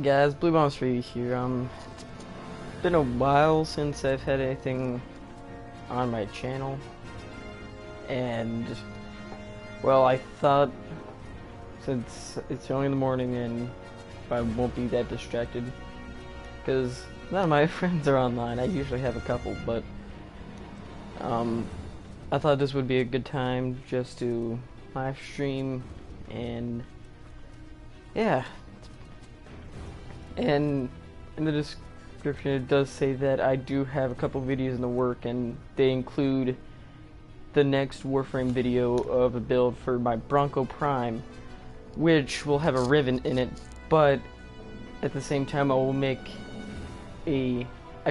Guys, Blue Bombs for you here. It's been a while since I've had anything on my channel, and well, I thought since it's early in the morning and I won't be that distracted because none of my friends are online. I usually have a couple, but I thought this would be a good time just to live stream and yeah. And in the description it does say that I do have a couple videos in the work, and they include the next Warframe video of a build for my Bronco Prime, which will have a Riven in it, but at the same time I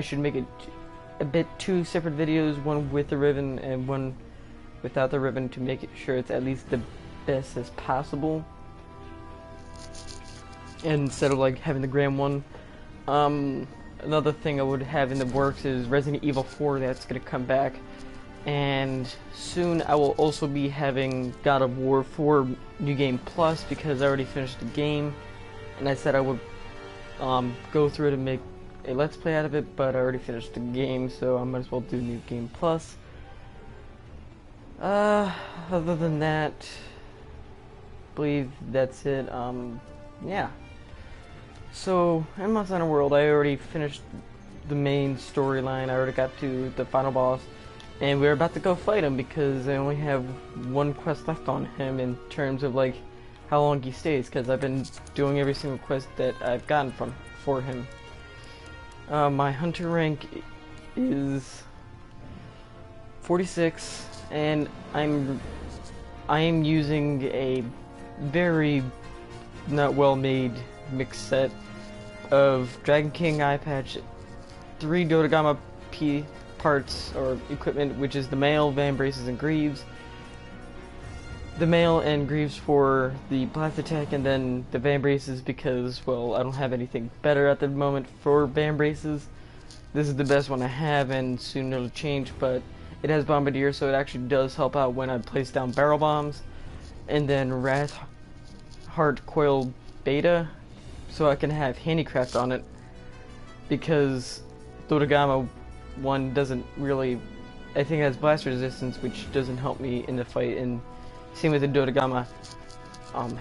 should make it a bit two separate videos, one with the Riven and one without the Riven, to make it sure it's at least the best as possible. Instead of like having the Grand one. Another thing I would have in the works is Resident Evil 4 that's gonna come back, and soon I will also be having God of War 4 New Game Plus, because I already finished the game and I said I would go through it and make a Let's Play out of it, but I already finished the game, so I might as well do New Game Plus. Other than that, I believe that's it. Yeah. So, in Monster Hunter World, I already finished the main storyline. I already got to the final boss, and we're about to go fight him because I only have one quest left on him in terms of like how long he stays, because I've been doing every single quest that I've gotten for him. My hunter rank is 46, and I am using a very not well made mixed set of Dragon King eye patch, 3 Dodagama P parts or equipment, which is the mail, van braces, and greaves. The mail and greaves for the blast attack, and then the van braces because, well, I don't have anything better at the moment for van braces. This is the best one I have, and soon it'll change, but it has Bombardier, so it actually does help out when I place down barrel bombs. And then Rat Heart Coil Beta, so I can have handicraft on it, because Dodagama 1 doesn't really, I think it has blast resistance, which doesn't help me in the fight, and same with the Dodagama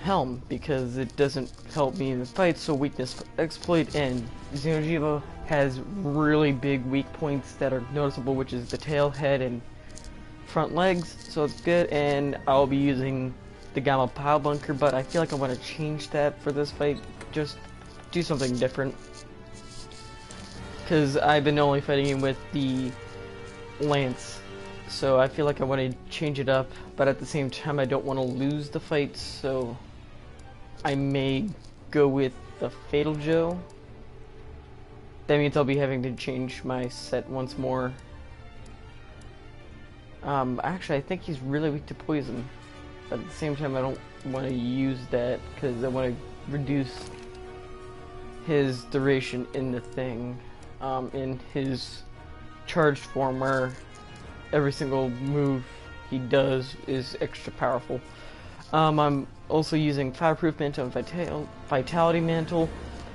helm, because it doesn't help me in the fight. So weakness exploit, and Xeno'jiva has really big weak points that are noticeable, which is the tail, head, and front legs, so it's good. And I'll be using the Gamma Pile Bunker, but I feel like I want to change that for this fight, just do something different, because I've been only fighting him with the Lance, so I feel like I want to change it up, but at the same time I don't want to lose the fight, so I may go with the Fatal Joe. That means I'll be having to change my set once more. Actually I think he's really weak to poison, but at the same time I don't want to use that because I want to reduce his duration in the thing, in his charged form, where every single move he does is extra powerful. I'm also using Fireproof Mantle and Vitality Mantle.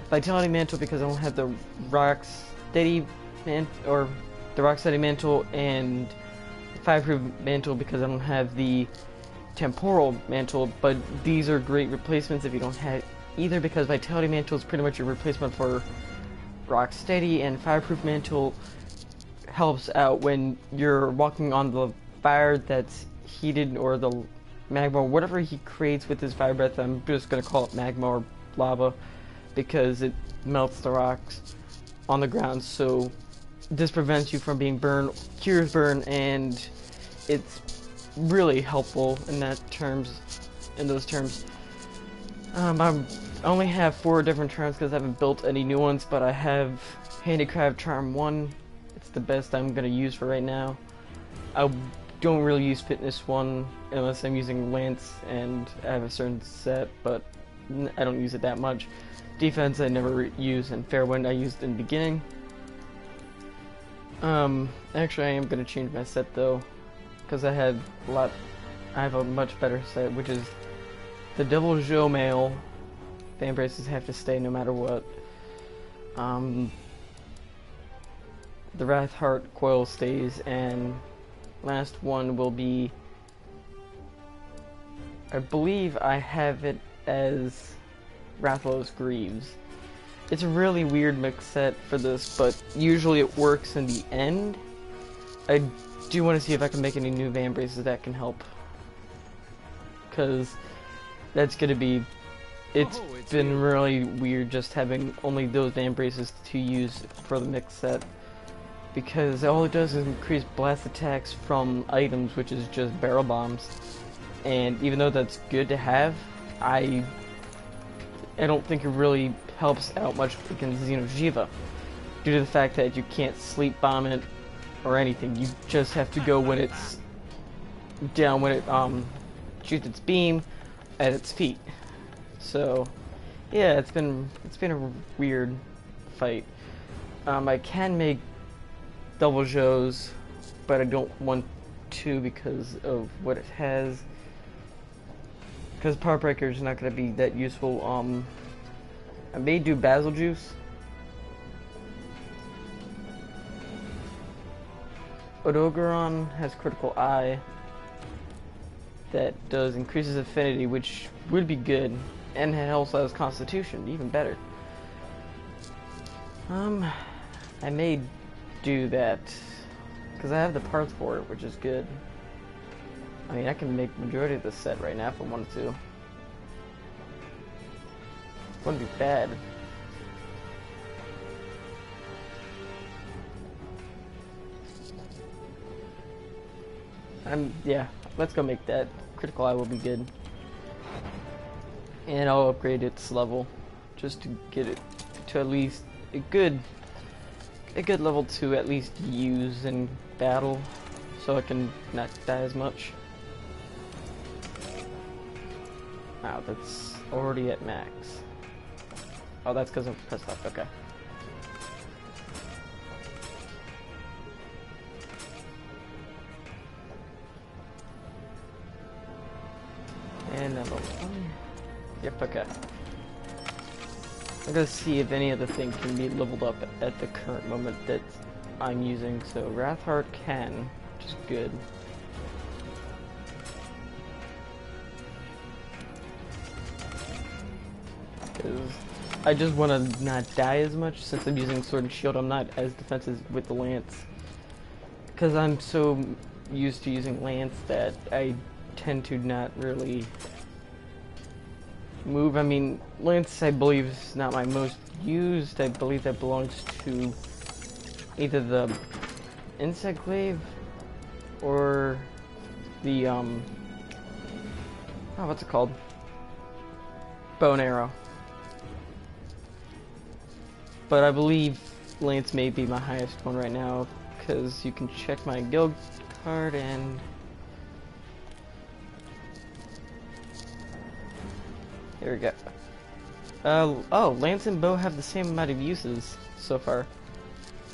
Vitality Mantle because I don't have the Rocksteady Mantle, and Fireproof Mantle because I don't have the Temporal Mantle, but these are great replacements if you don't have either, because Vitality Mantle is pretty much a replacement for Rocksteady, and Fireproof Mantle helps out when you're walking on the fire that's heated, or the magma, or whatever he creates with his fire breath. I'm just gonna call it magma or lava because it melts the rocks on the ground, so this prevents you from being burned, cures burn, and it's really helpful in those terms. I only have 4 different charms because I haven't built any new ones, but I have Handicraft Charm 1. It's the best I'm going to use for right now. I don't really use Fitness 1 unless I'm using Lance and I have a certain set, but I don't use it that much. Defense I never use, and Fairwind I used in the beginning. Actually I am going to change my set though, because I have a much better set, which is the Devil Joe Mail, Fan braces have to stay no matter what. The Wrath Heart coil stays, and last one will be, I believe I have it as Rathalos Greaves. It's a really weird mix set for this, but usually it works in the end. I do want to see if I can make any new van braces that can help, because that's gonna be, it's been really weird just having only those van braces to use for the mix set, because all it does is increase blast attacks from items, which is just barrel bombs. And even though that's good to have, I don't think it really helps out much against Xeno'jiiva, due to the fact that you can't sleep bomb it or anything. You just have to go when it's down, when it shoots its beam at its feet. So yeah, it's been a weird fight. I can make double Joes, but I don't want to because of what it has. Because Power Breaker is not going to be that useful. I may do Basil Juice. Odogaron has Critical Eye that does increases affinity, which would be good, and it also has Constitution, even better. I may do that because I have the parts for it, which is good. I mean, I can make majority of this set right now if I wanted to. Wouldn't be bad. Yeah, let's go make that. Critical Eye will be good. And I'll upgrade its level just to get it to at least a good level to at least use in battle, so I can not die as much. Wow, that's already at max. Oh, that's because I'm pressed up. Okay. And level 1. Yep, okay. I'm gonna see if any other thing can be leveled up at the current moment that I'm using. So Wrath Heart can, which is good. Because I just want to not die as much since I'm using Sword and Shield. I'm not as defensive with the Lance, because I'm so used to using Lance that I tend to not really move. I mean, Lance, I believe, is not my most used. I believe that belongs to either the Insect Glaive or the oh, what's it called? Bow and Arrow. But I believe Lance may be my highest one right now, because you can check my guild card and here we go. Oh, Lance and Bow have the same amount of uses so far.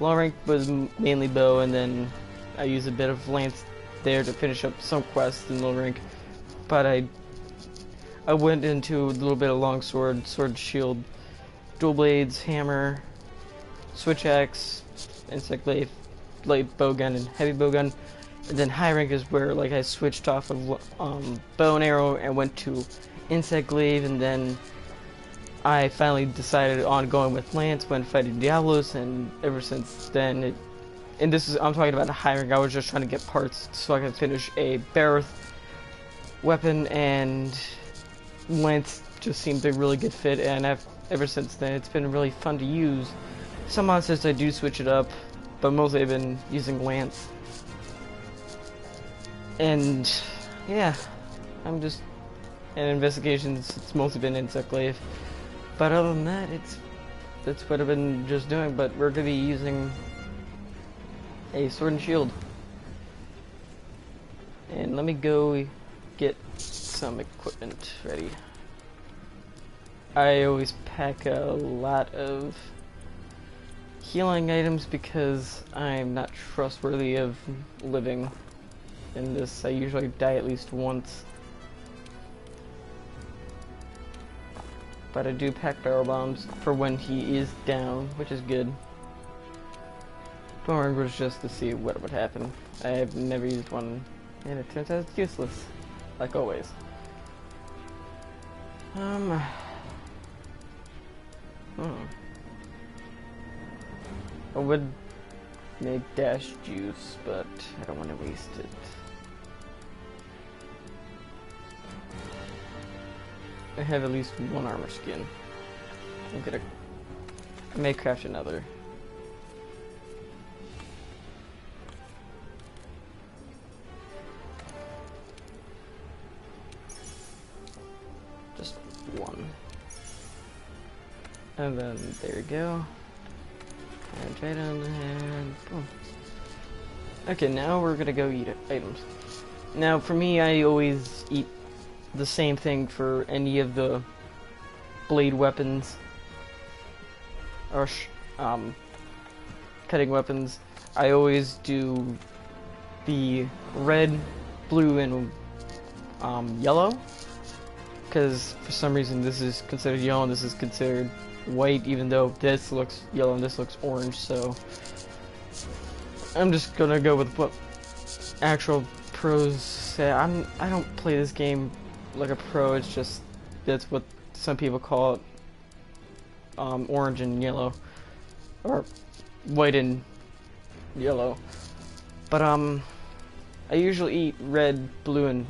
Low rank was mainly Bow, and then I use a bit of Lance there to finish up some quests in low rank. But I went into a little bit of Longsword, Sword, Shield, Dual Blades, Hammer, Switch Axe, Insect Glaive, Light Bowgun, and Heavy Bowgun. And then high rank is where like I switched off of Bow and Arrow and went to Insect Glaive, and then I finally decided on going with Lance when fighting Diablos, and ever since then, and this is, I'm talking about the high rank, I was just trying to get parts so I could finish a Barroth weapon, and Lance just seemed a really good fit, and ever since then it's been really fun to use. Some monsters I do switch it up, but mostly I've been using Lance. And yeah, I'm just in investigations, it's mostly been Insect Glaive. But other than that, that's what I've been just doing. But we're gonna be using a Sword and Shield. And let me go get some equipment ready. I always pack a lot of healing items because I'm not trustworthy of living in this. I usually die at least once. But I do pack barrel bombs for when he is down, which is good. Boomerang was just to see what would happen. I have never used one, and it turns out it's useless, like always. I would make dash juice, but I don't want to waste it. I have at least one armor skin. I may craft another. Just one. And then there you go. And right on and boom. Okay, now we're gonna go eat items. Now for me, I always eat the same thing for any of the blade weapons or cutting weapons. I always do the red, blue, and yellow, because for some reason this is considered yellow and this is considered white, even though this looks yellow and this looks orange. So I'm just gonna go with what actual pros say. I don't play this game like a pro. It's just that's what some people call it, orange and yellow, or white and yellow. But I usually eat red, blue, and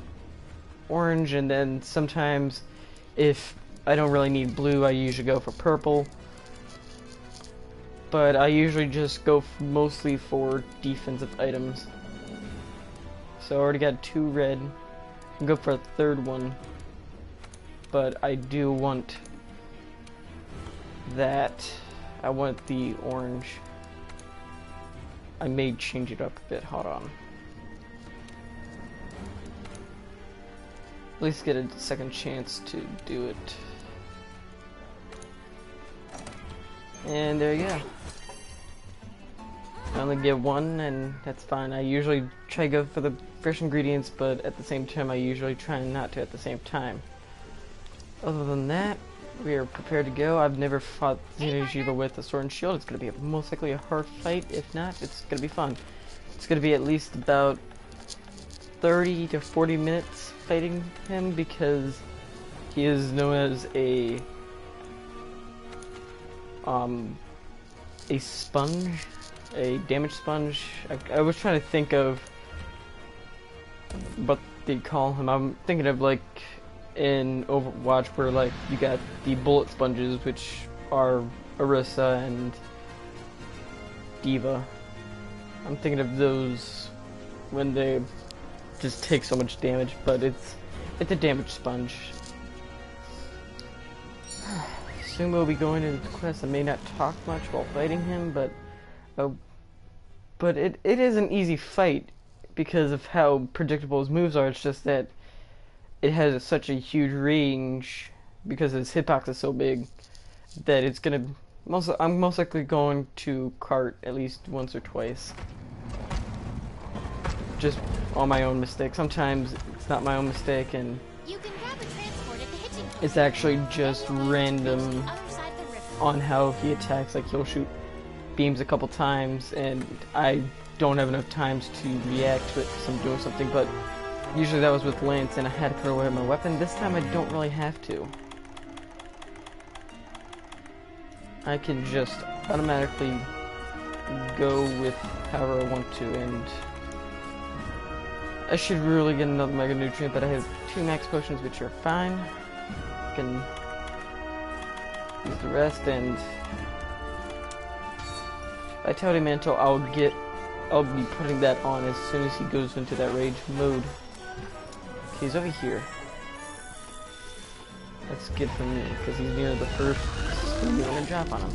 orange, and then sometimes if I don't really need blue, I usually go for purple. But I usually just go mostly for defensive items. So I already got 2 red. I can go for a 3rd one, but I do want that. I want the orange. I may change it up a bit. Hold on. At least get a second chance to do it. And there you go. I only get 1, and that's fine. I usually try to go for the fresh ingredients, but at the same time I usually try not to at the same time. Other than that, we are prepared to go. I've never fought Xeno'jiiva with a sword and shield. It's going to be most likely a hard fight. If not, it's going to be fun. It's going to be at least about 30 to 40 minutes fighting him, because he is known as a sponge, a damage sponge. I was trying to think of what they call him. I'm thinking of like in Overwatch, where like you got the bullet sponges, which are Orisa and Diva. I'm thinking of those when they just take so much damage, but it's a damage sponge. Soon we'll be going into the quest. I may not talk much while fighting him, but it is an easy fight because of how predictable his moves are. It's just that it has such a huge range because his hitbox is so big that it's gonna I'm most likely going to cart at least once or twice. Just on my own mistake. Sometimes it's not my own mistake, and it's actually just random on how he attacks. Like, he'll shoot beams a couple times, and I don't have enough times to react to it because I'm doing something. But usually that was with Lance, and I had to put away my weapon. This time I don't really have to. I can just automatically go with however I want to, and I should really get another Mega Nutrient, but I have 2 max potions, which are fine. I can use the rest, and Vitality Mantle, I'll be putting that on as soon as he goes into that rage mode. Okay, he's over here. That's good for me, because he's near the first swing. I'm gonna drop on him.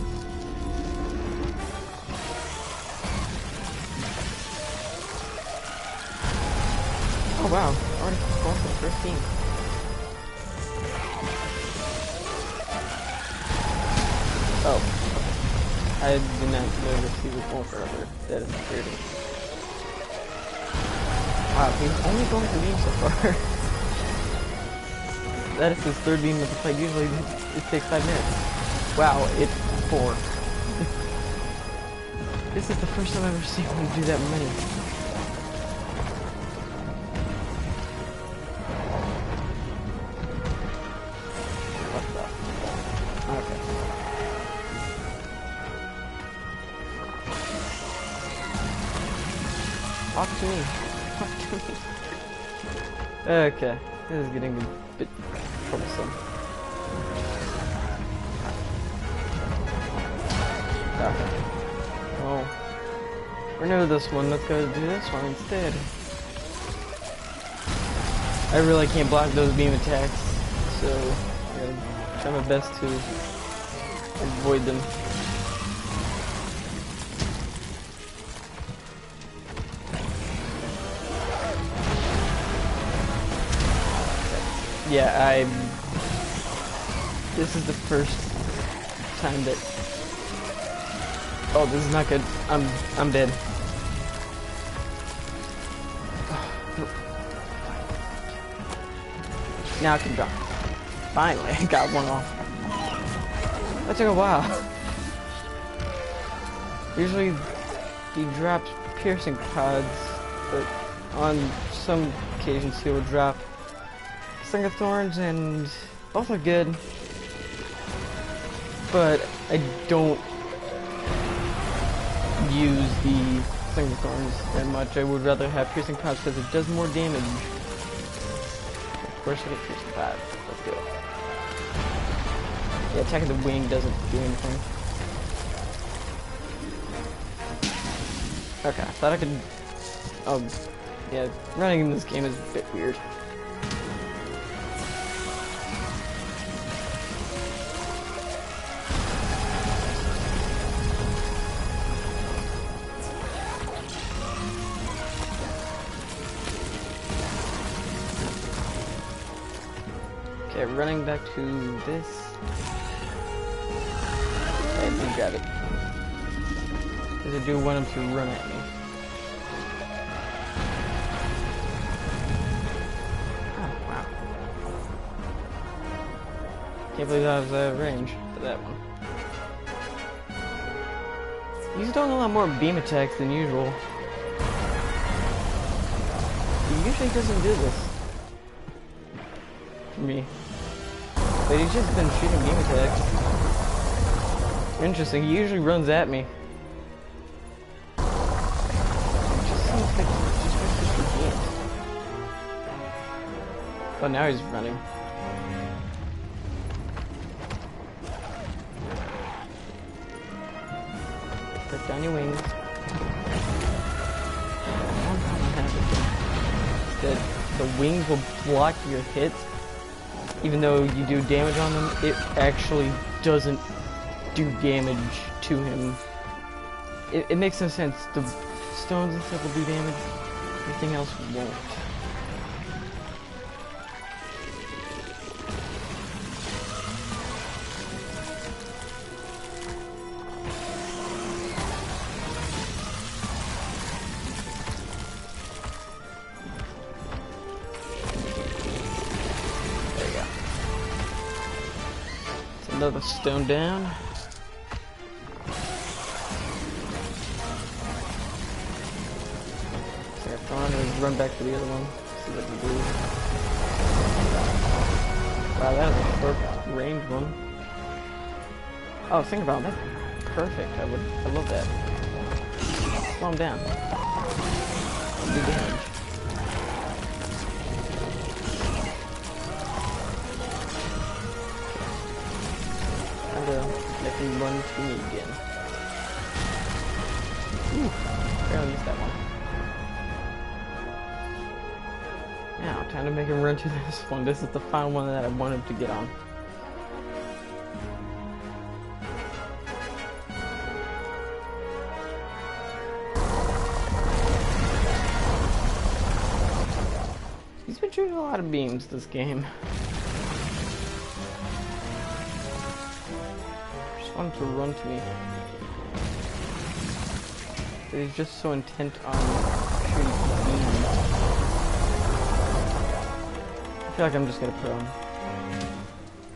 Oh wow, already going for the first team. Oh, I did not notice he was going forever. That is weird. Wow, he's only going for me so far. that is his third beam of the fight. Usually it takes 5 minutes. Wow, it's 4. This is the first time I've ever seen one do that many. What the? Okay. Talk to me. Talk to me. Okay, this is getting a bit troublesome. Okay. Oh. We're new to this one, let's go do this one instead. I really can't block those beam attacks, so I gotta try my best to avoid them. Yeah, this is the first time that... Oh, this is not good. I'm dead. Now I can drop. Finally, I got one off. That took a while. Usually he drops piercing pods, but on some occasions he will drop Sling of Thorns, and both are good. But I don't use the Sling of Thorns that much. I would rather have piercing pods because it does more damage. Of course I get piercing pods. Let's do it. Yeah, attacking the wing doesn't do anything. Okay, I thought I could... Oh, yeah, running in this game is a bit weird. Okay, running back to this. And we grab it. Because I do want him to run at me. Oh, wow. Can't believe I was out of range for that one. He's doing a lot more beam attacks than usual. He usually doesn't do this. For me. But he's just been shooting beam attacks. Interesting, he usually runs at me. It just seems like he just forgets. Oh, now he's running. Put down your wings. One problem I have is that the wings will block your hits. Even though you do damage on them, it actually doesn't do damage to him. It makes no sense. The stones and stuff will do damage, everything else won't. Another stone down. So I'm gonna run back to the other one. See what we do. Wow, that was a short range one. Oh, think about that. Perfect. I love that. Slow him down. Do damage. Let him run to me again. Ooh, barely missed that one. Now, time to make him run to this one. This is the final one that I want him to get on. He's been shooting a lot of beams this game. To run to me. But he's just so intent on shooting beams. I feel like I'm just gonna put him.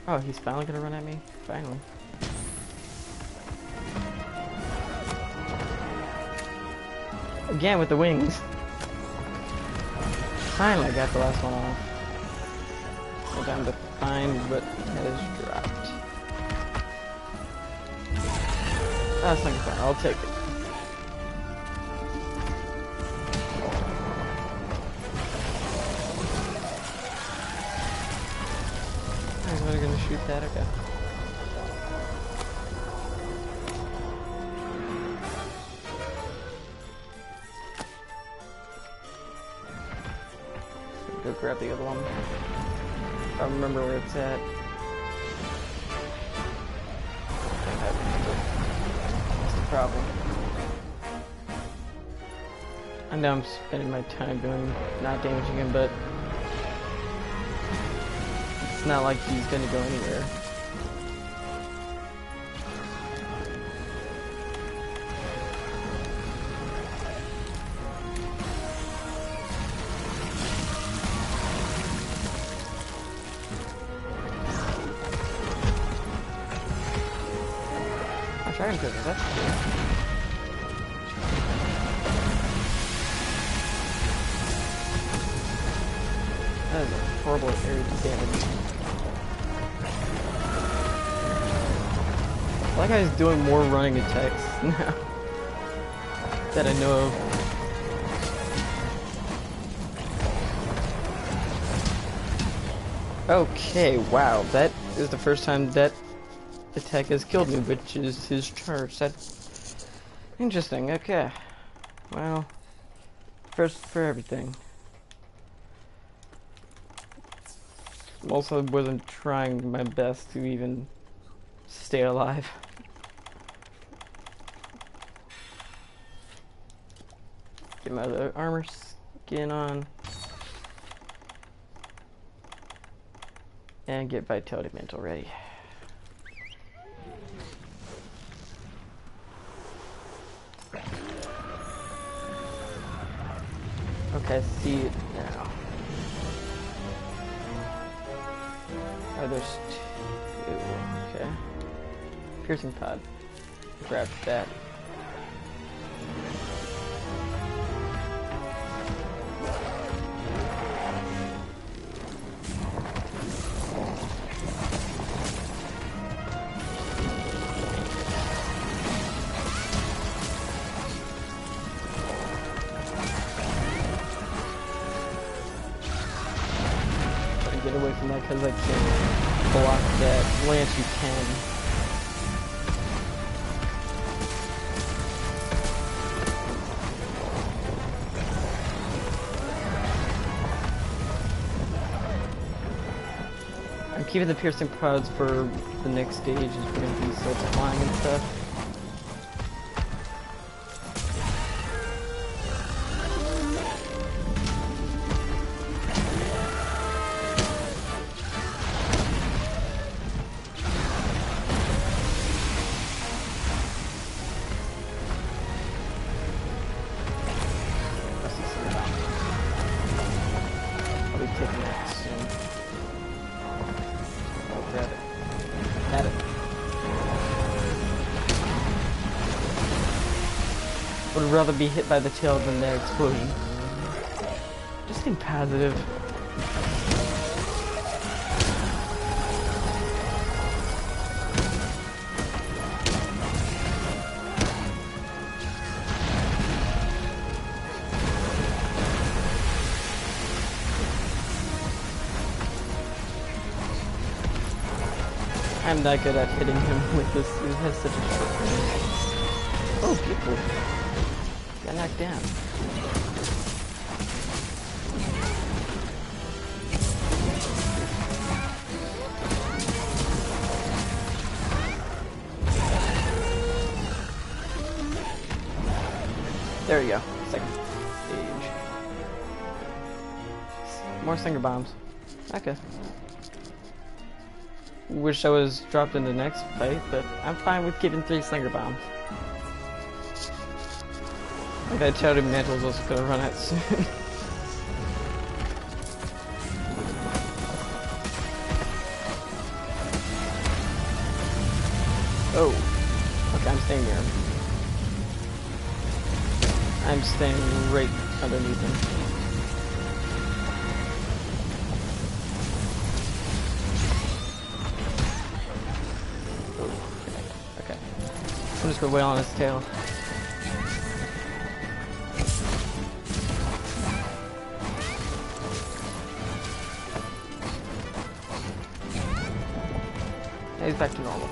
Oh, he's finally gonna run at me? Finally. Again with the wings. Finally got the last one off. No time to find what has dropped. That's not fun. I'll take it. I'm gonna shoot that, okay. Go grab the other one. If I remember where it's at. That's the problem. I know I'm spending my time doing not damaging him, but it's not like he's gonna go anywhere. I'm trying to, that's cool. That is a horrible area to damage. I like how he's doing more running attacks now that I know of. Okay, wow, that is the first time that attack has killed me, which is his charge. That's interesting, okay. Well, first for everything. Also wasn't trying my best to even stay alive. Get my other armor skin on. And get Vitality Mantle ready. Okay, I see it now. Oh, there's two. Okay. Piercing pod. Grab that. Get away from that because I can't block that lance you can. I'm keeping the piercing pods for the next stage as we're going to be still flying and stuff. Would rather be hit by the tail than the explosion. Just being positive. I'm not good at hitting him with this. It has such a short range. Oh, people. Got knocked down. There we go. Second stage. More stinger bombs. Okay. Wish I was dropped in the next fight, but I'm fine with getting 3 slinger bombs. I bet Vitality Mantle is also gonna run out soon. Oh. Okay, I'm staying near him. I'm staying right underneath him. Okay. I'm just gonna wail on his tail. Yeah, he's back to normal.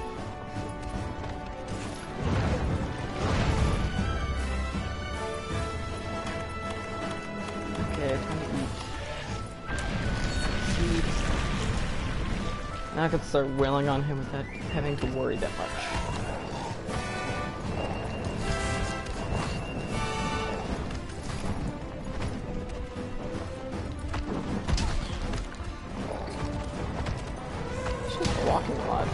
Okay, time to eat seeds. Now I can start wailing on him without having to worry that much. She's just walking a lot.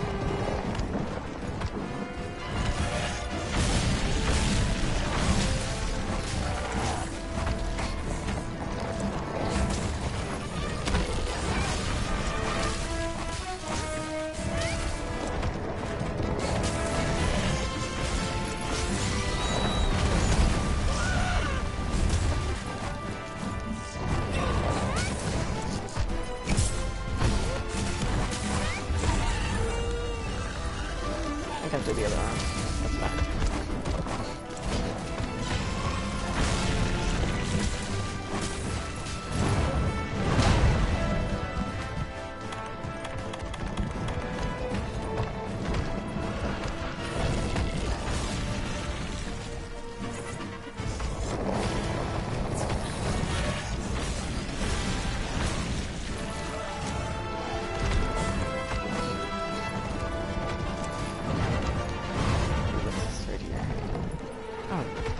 I can do the other arm. That's fine.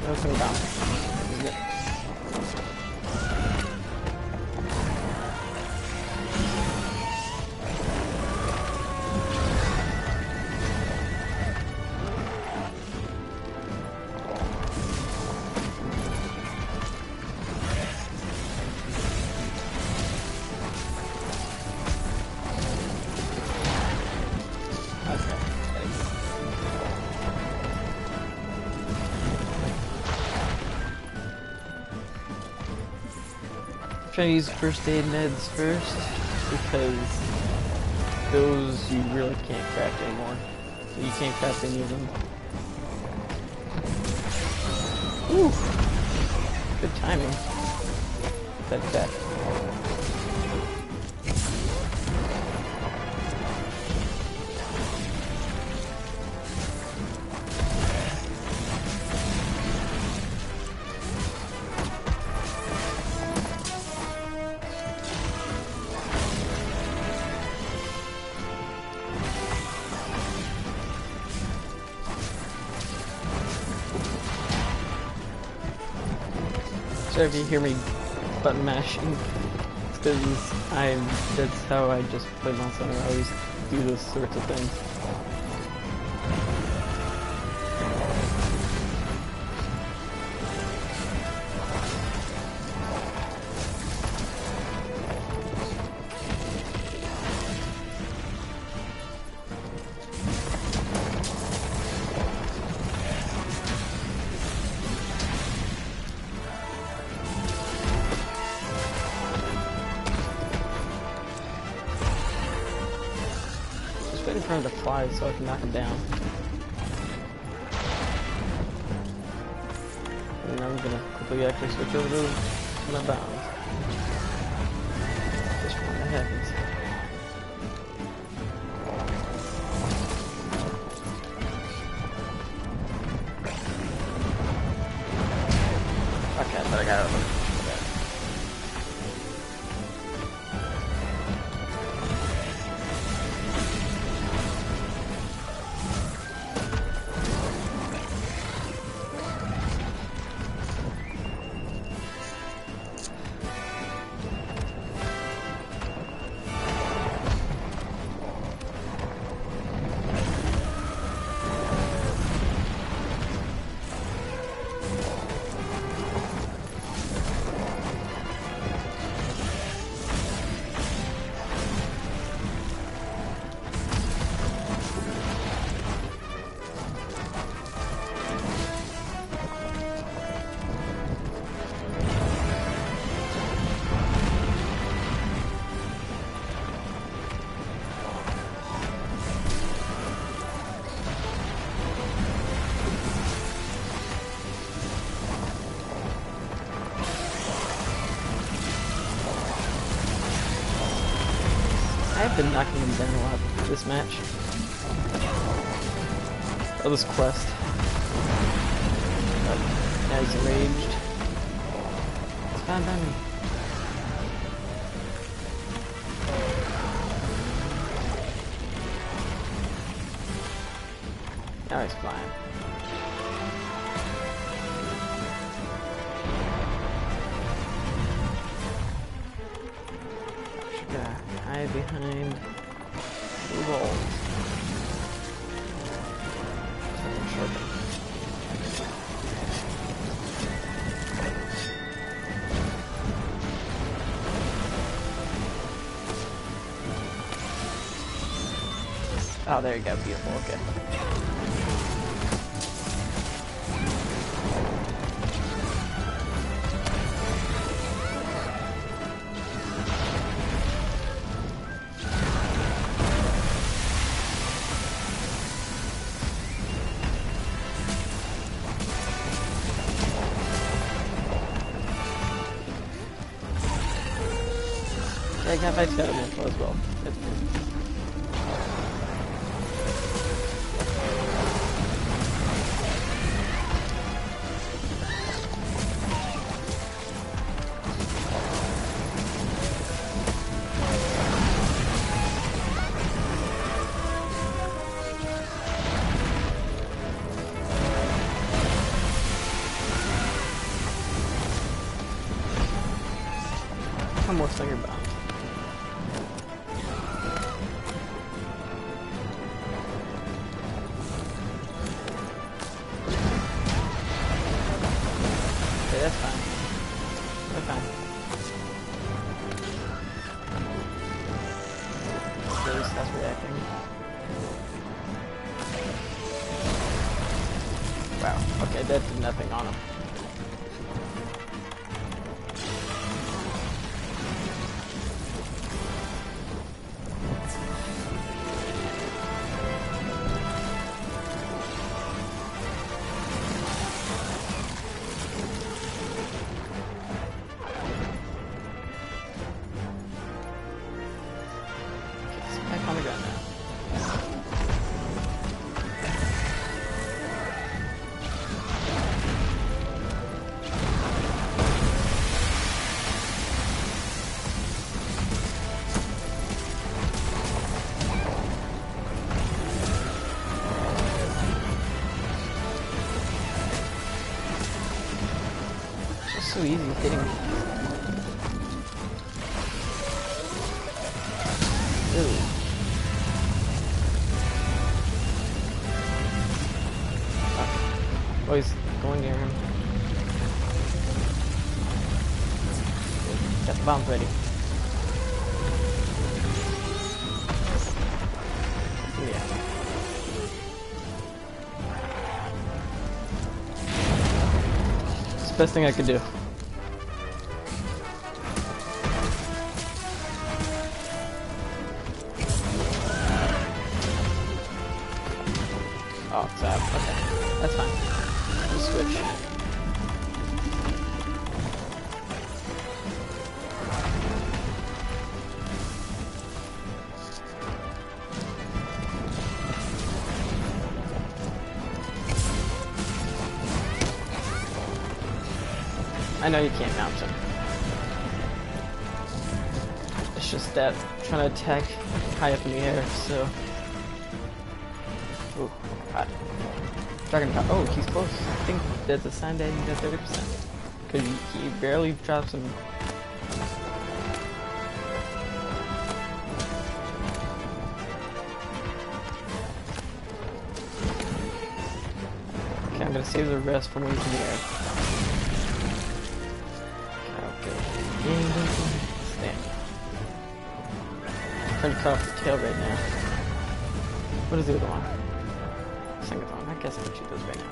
Let's go down. Isn't it? Try to use first aid meds first, because those you really can't craft anymore. You can't craft any of them. Ooh! Good timing. That's that. So if you hear me button mashing, it's because that's how I just play Monster Hunter. I always do those sorts of things. Waiting for him to fly so I can knock him down. And I'm gonna quickly actually switch over to my bounds. Just when that happens. Okay, but I got it. been knocking him down a lot this match. Or this quest. But now he's enraged. It's fine by me. Now he's flying. Should hide behind the walls. Oh, there you go. Beautiful. Okay. I got my shadow info as well. That's good. One more slinger bomb. Okay, that's fine. That's fine. Really starts reacting. Wow. Okay, that did nothing on him. Back on the ground now. It's so easy hitting me. Ooh. Oh, he's going near him. Got the bombs ready. Yeah. It's the best thing I could do. Oh, it's out. Okay. That's fine. Switch. I know you can't mount him. It's just that I'm trying to attack high up in the air, so. Ooh, hot. Dragon Top. Oh, he's close. I think that's a sign that he's at 30%. Because he barely drops him. Okay, I'm gonna save the rest for when he's in the air. Okay. Stand. I'm trying to cut off the tail right now. What is the other one? Singathon. I guess I can shoot those right now.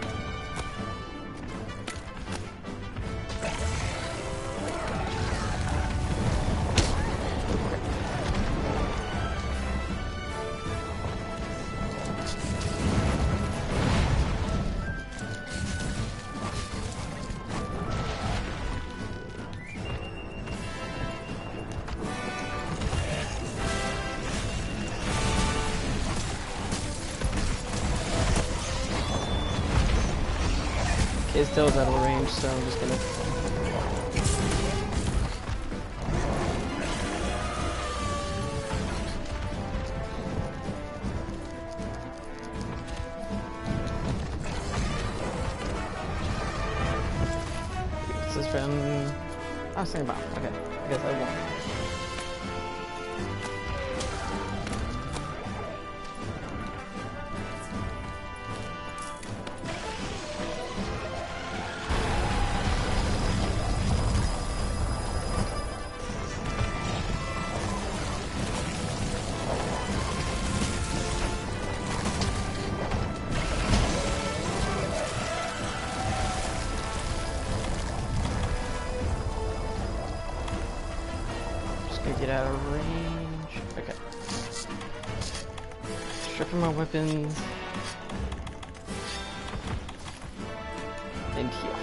It still is out of range, so I'm just gonna. This is from. Oh, same bomb. Okay, I guess I won. Get out of range. Okay. Stripping my weapons. And heal.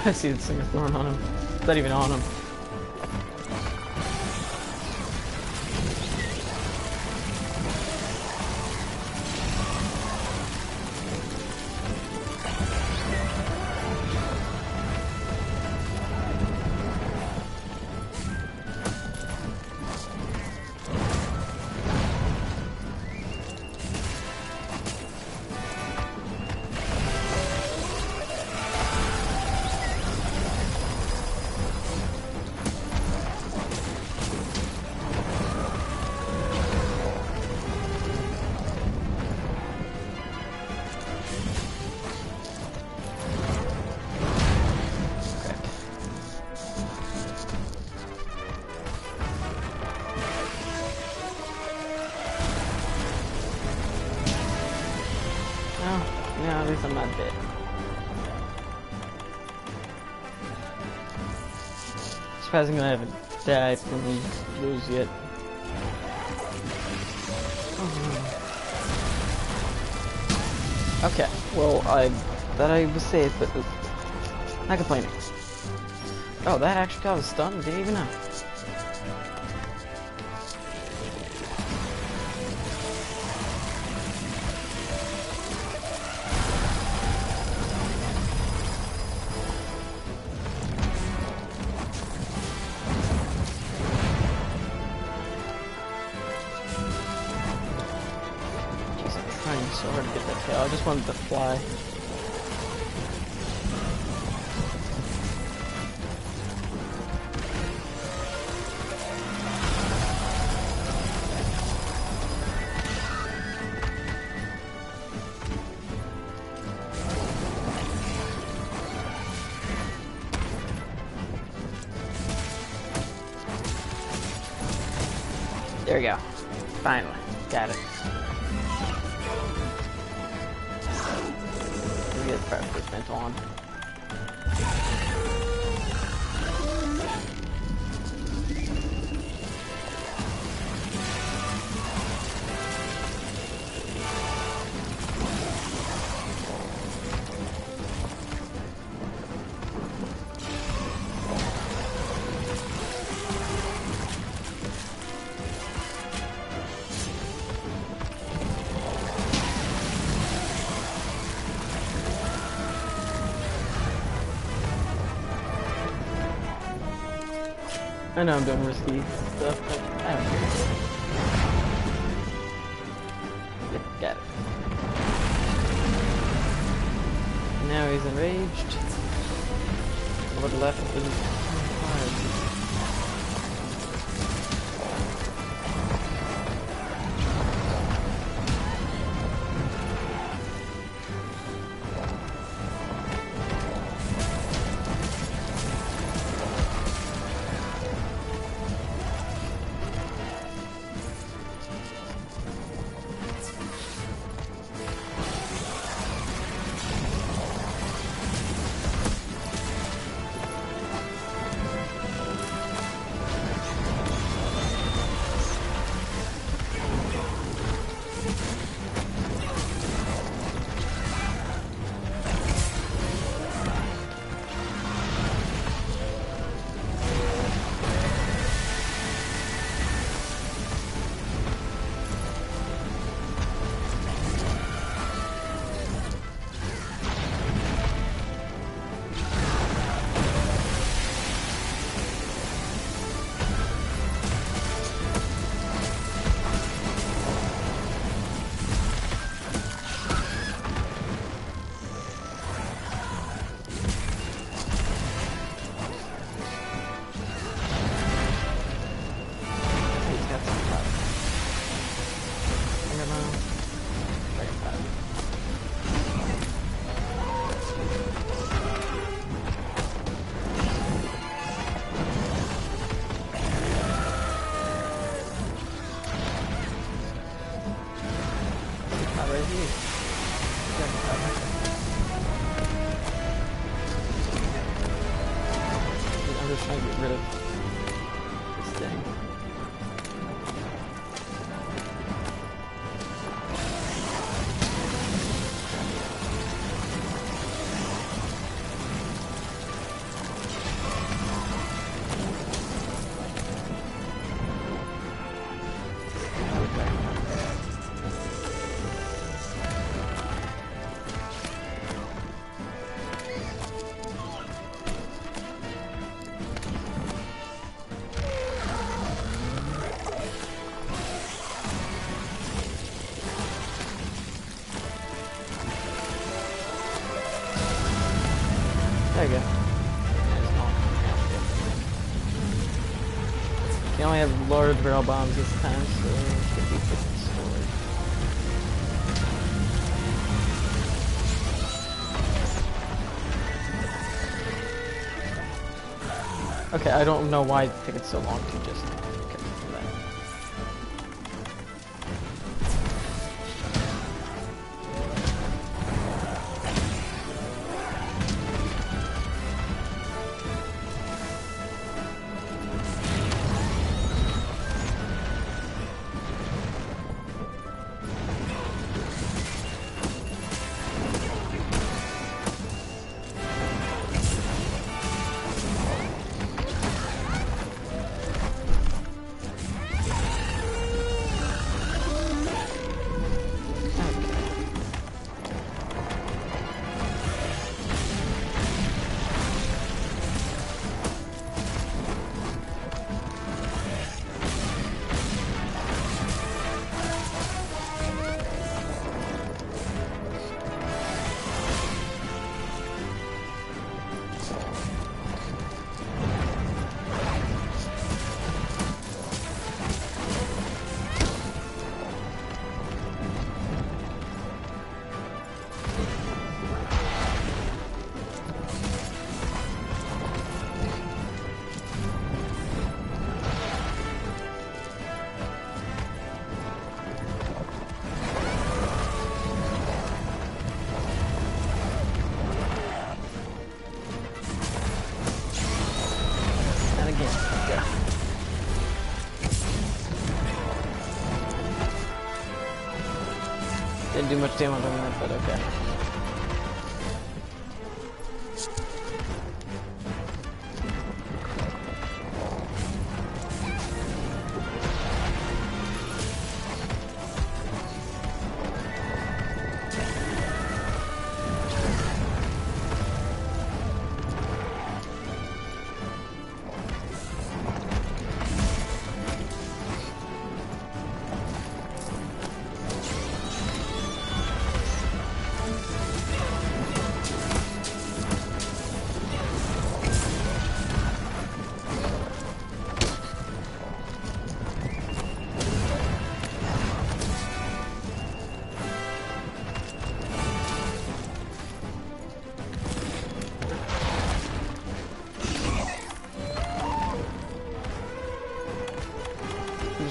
I see the Singer Thorn on him. It's not even on him. No, at least I'm not dead. Surprisingly, I haven't died from those yet. Okay, well, I thought I was safe, but not complaining. Oh, that actually got a stun? Didn't even know. So hard to get that tail. I just wanted to fly. There we go. Finally. Got it. Get first mental on. I know I'm doing risky stuff, but I don't care. Yep, got it. Now he's enraged. Over the left is fire. ammo. Right here. I'm just trying to get rid of this thing. There you go. You only have large barrel bombs this time, so it should be pretty stored. Okay, I don't know why it took so long to just get to that. Didn't do much damage on that, but okay.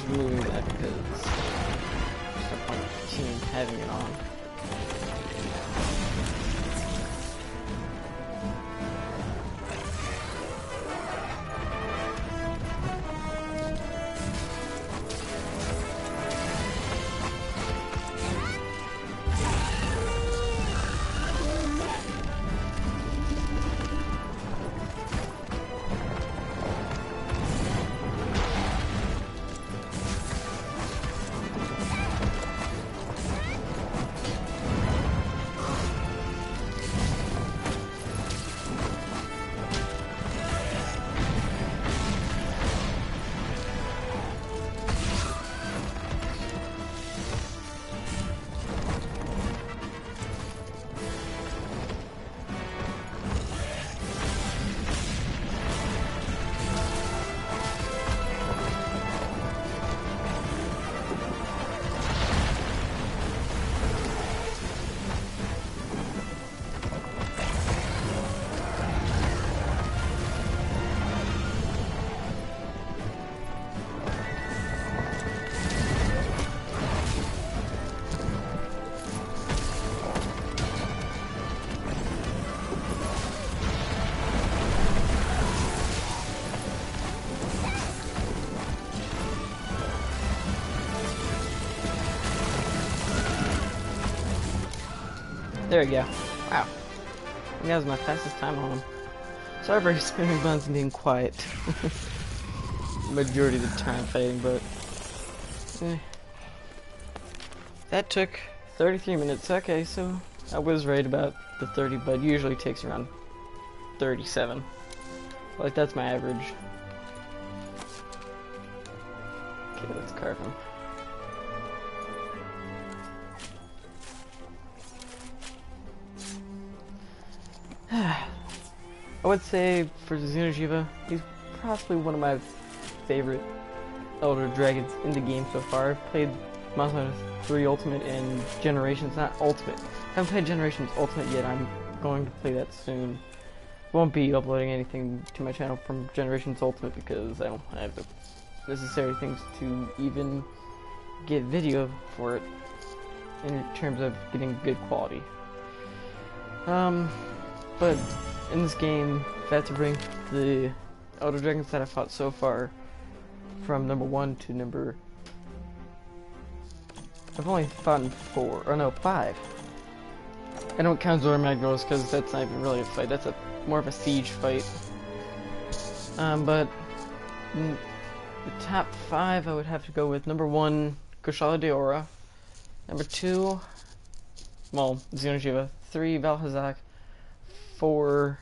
Removing that because there's no point in the team having it on. There we go. Wow. I think that was my fastest time on him. Sorry for spamming buttons and being quiet. Majority of the time fighting, but... That took 33 minutes. Okay, so I was right about the 30, but usually takes around 37. Like, that's my average. Okay, let's carve him. I would say for Xeno'jiiva, he's probably one of my favorite Elder Dragons in the game so far. I've played Monster Hunter 3 Ultimate and Generations, not Ultimate. I haven't played Generations Ultimate yet. I'm going to play that soon. Won't be uploading anything to my channel from Generations Ultimate because I don't have the necessary things to even get video for it in terms of getting good quality. But in this game, if I have to bring the Elder Dragons that I've fought so far from number 1 to number... I've only fought 4, or no, 5. I don't count Zormagnos because that's not even really a fight, that's more of a siege fight. But the top 5 I would have to go with number 1, Kushala Daora, number 2, well, Xeno'jiiva, 3, Valhazak, 4,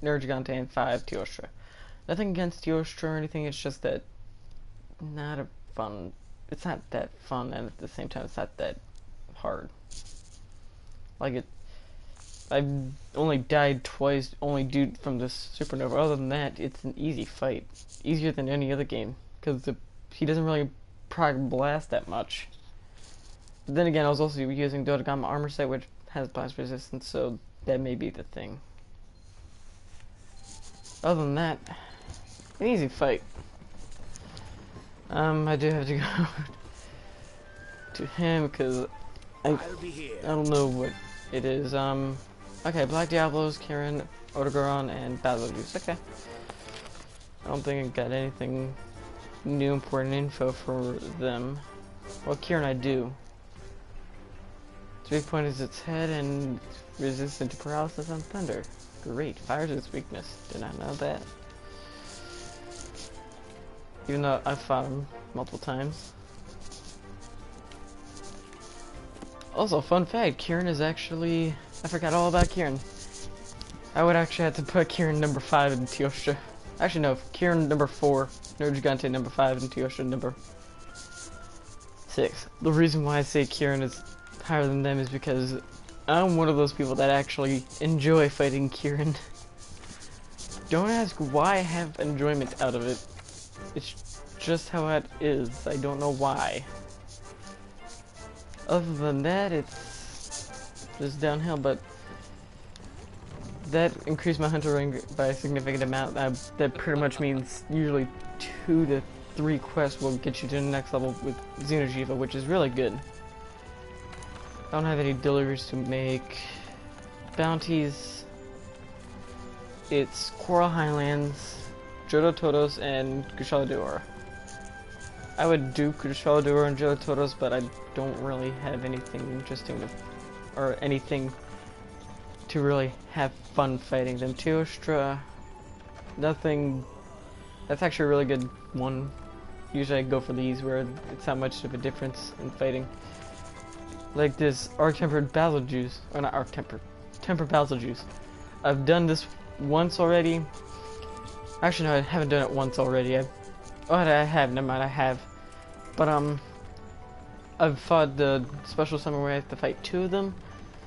Nergigante, and 5, Teostra. Nothing against Teostra or anything, it's just that it's not that fun, and at the same time it's not that hard. Like I've only died twice, only due from the supernova. Other than that, it's an easy fight. Easier than any other game, because he doesn't really prog blast that much. But then again, I was also using Dodogama armor set, which has blast resistance, so that may be the thing. Other than that, an easy fight. I do have to go to him because I don't know what it is. Okay, Black Diablos, Kieran, Odogaron, and Battlejuice. Okay. I don't think I got anything new important info for them. Well, Kieran I do. Its weak point is its head and resistant to paralysis on thunder. Great. Fire's its weakness. Did not know that. Even though I've fought him multiple times. Also, fun fact, Kieran is actually... I forgot all about Kieran. I would actually have to put Kieran number 5 in Teostra. Actually no, Kieran number 4, Nergigante number 5, and Teostra number 6. The reason why I say Kieran is higher than them is because I'm one of those people that actually enjoy fighting Kieran. Don't ask why I have enjoyment out of it. It's just how it is. I don't know why. Other than that, it's just downhill, but that increased my hunter rank by a significant amount. That pretty much means usually 2 to 3 quests will get you to the next level with Xeno'jiiva, which is really good. I don't have any deliveries to make. Bounties. It's Coral Highlands, Johto Todos, and Kushala Daora. I would do Kushala Daora and Johto Todos, but I don't really have anything interesting to, or anything to really have fun fighting them. Teostra, nothing. That's actually a really good one. Usually I go for these where it's not much of a difference in fighting. Like this Arc-Tempered Battlejuice, or not Arc-Tempered, Tempered Battlejuice. I've done this once already. Actually no, I haven't done it once already. I have, never mind, I have. But I've fought the special summon where I have to fight 2 of them.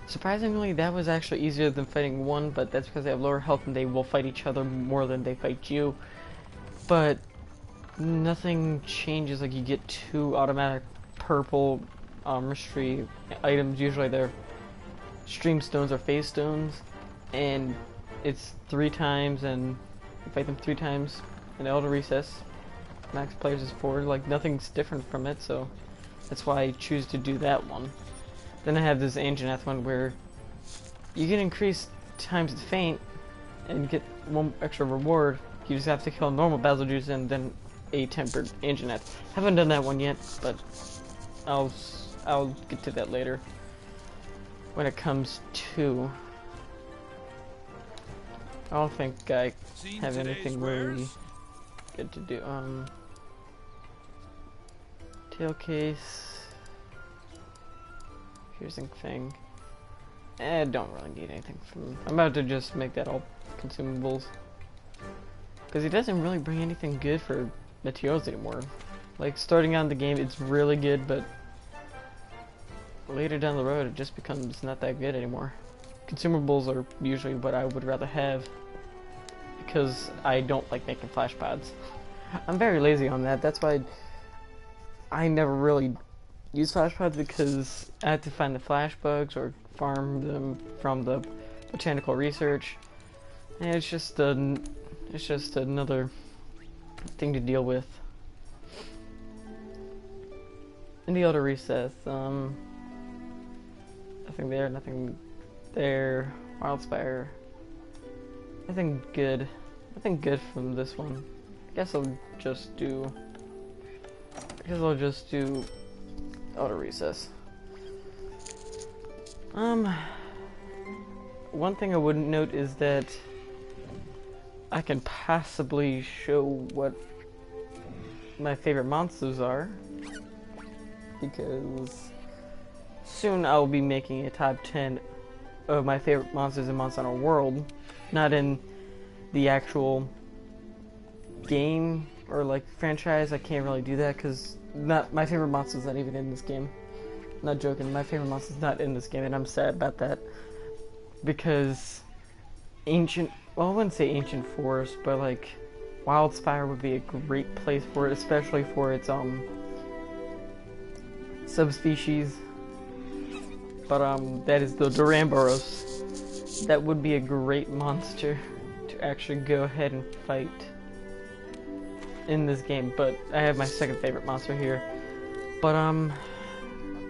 Surprisingly, that was actually easier than fighting 1, but that's because they have lower health and they will fight each other more than they fight you. But nothing changes, like you get 2 automatic purple mystery items. Usually they're stream stones or phase stones, and it's 3 times, and you fight them 3 times in Elder Recess. Max players is 4, like nothing's different from it, so that's why I choose to do that one. Then I have this Ancient one where you can increase times the feint and get 1 extra reward. You just have to kill normal Battlejuice and then a tempered Ancient. Haven't done that one yet, but I'll get to that later. when it comes to. I don't think I have anything really good to do. Tail case, piercing thing. I don't really need anything from. I'm about to just make that all consumables. Because he doesn't really bring anything good for materials anymore. Like, starting on the game, it's really good, but later down the road, it just becomes not that good anymore. Consumables are usually what I would rather have, because I don't like making flash pods. I'm very lazy on that. That's why I never really use flash pods, because I have to find the flash bugs or farm them from the botanical research, and it's just another thing to deal with. In the outer recess, nothing there, nothing there. Wildspire, nothing good from this one. I guess I'll just do outer recess. One thing I wouldn't note is that I can possibly show what my favorite monsters are, because soon I'll be making a top 10 of my favorite monsters in Monster Hunter World, not in the actual game or like franchise. I can't really do that because my favorite monster's not even in this game. I'm not joking, my favorite monster's not in this game, and I'm sad about that, because well, I wouldn't say ancient forest, but like Wildspire would be a great place for it, especially for its subspecies. But that is the Duramboros. That would be a great monster to actually go ahead and fight in this game. But I have my second favorite monster here. But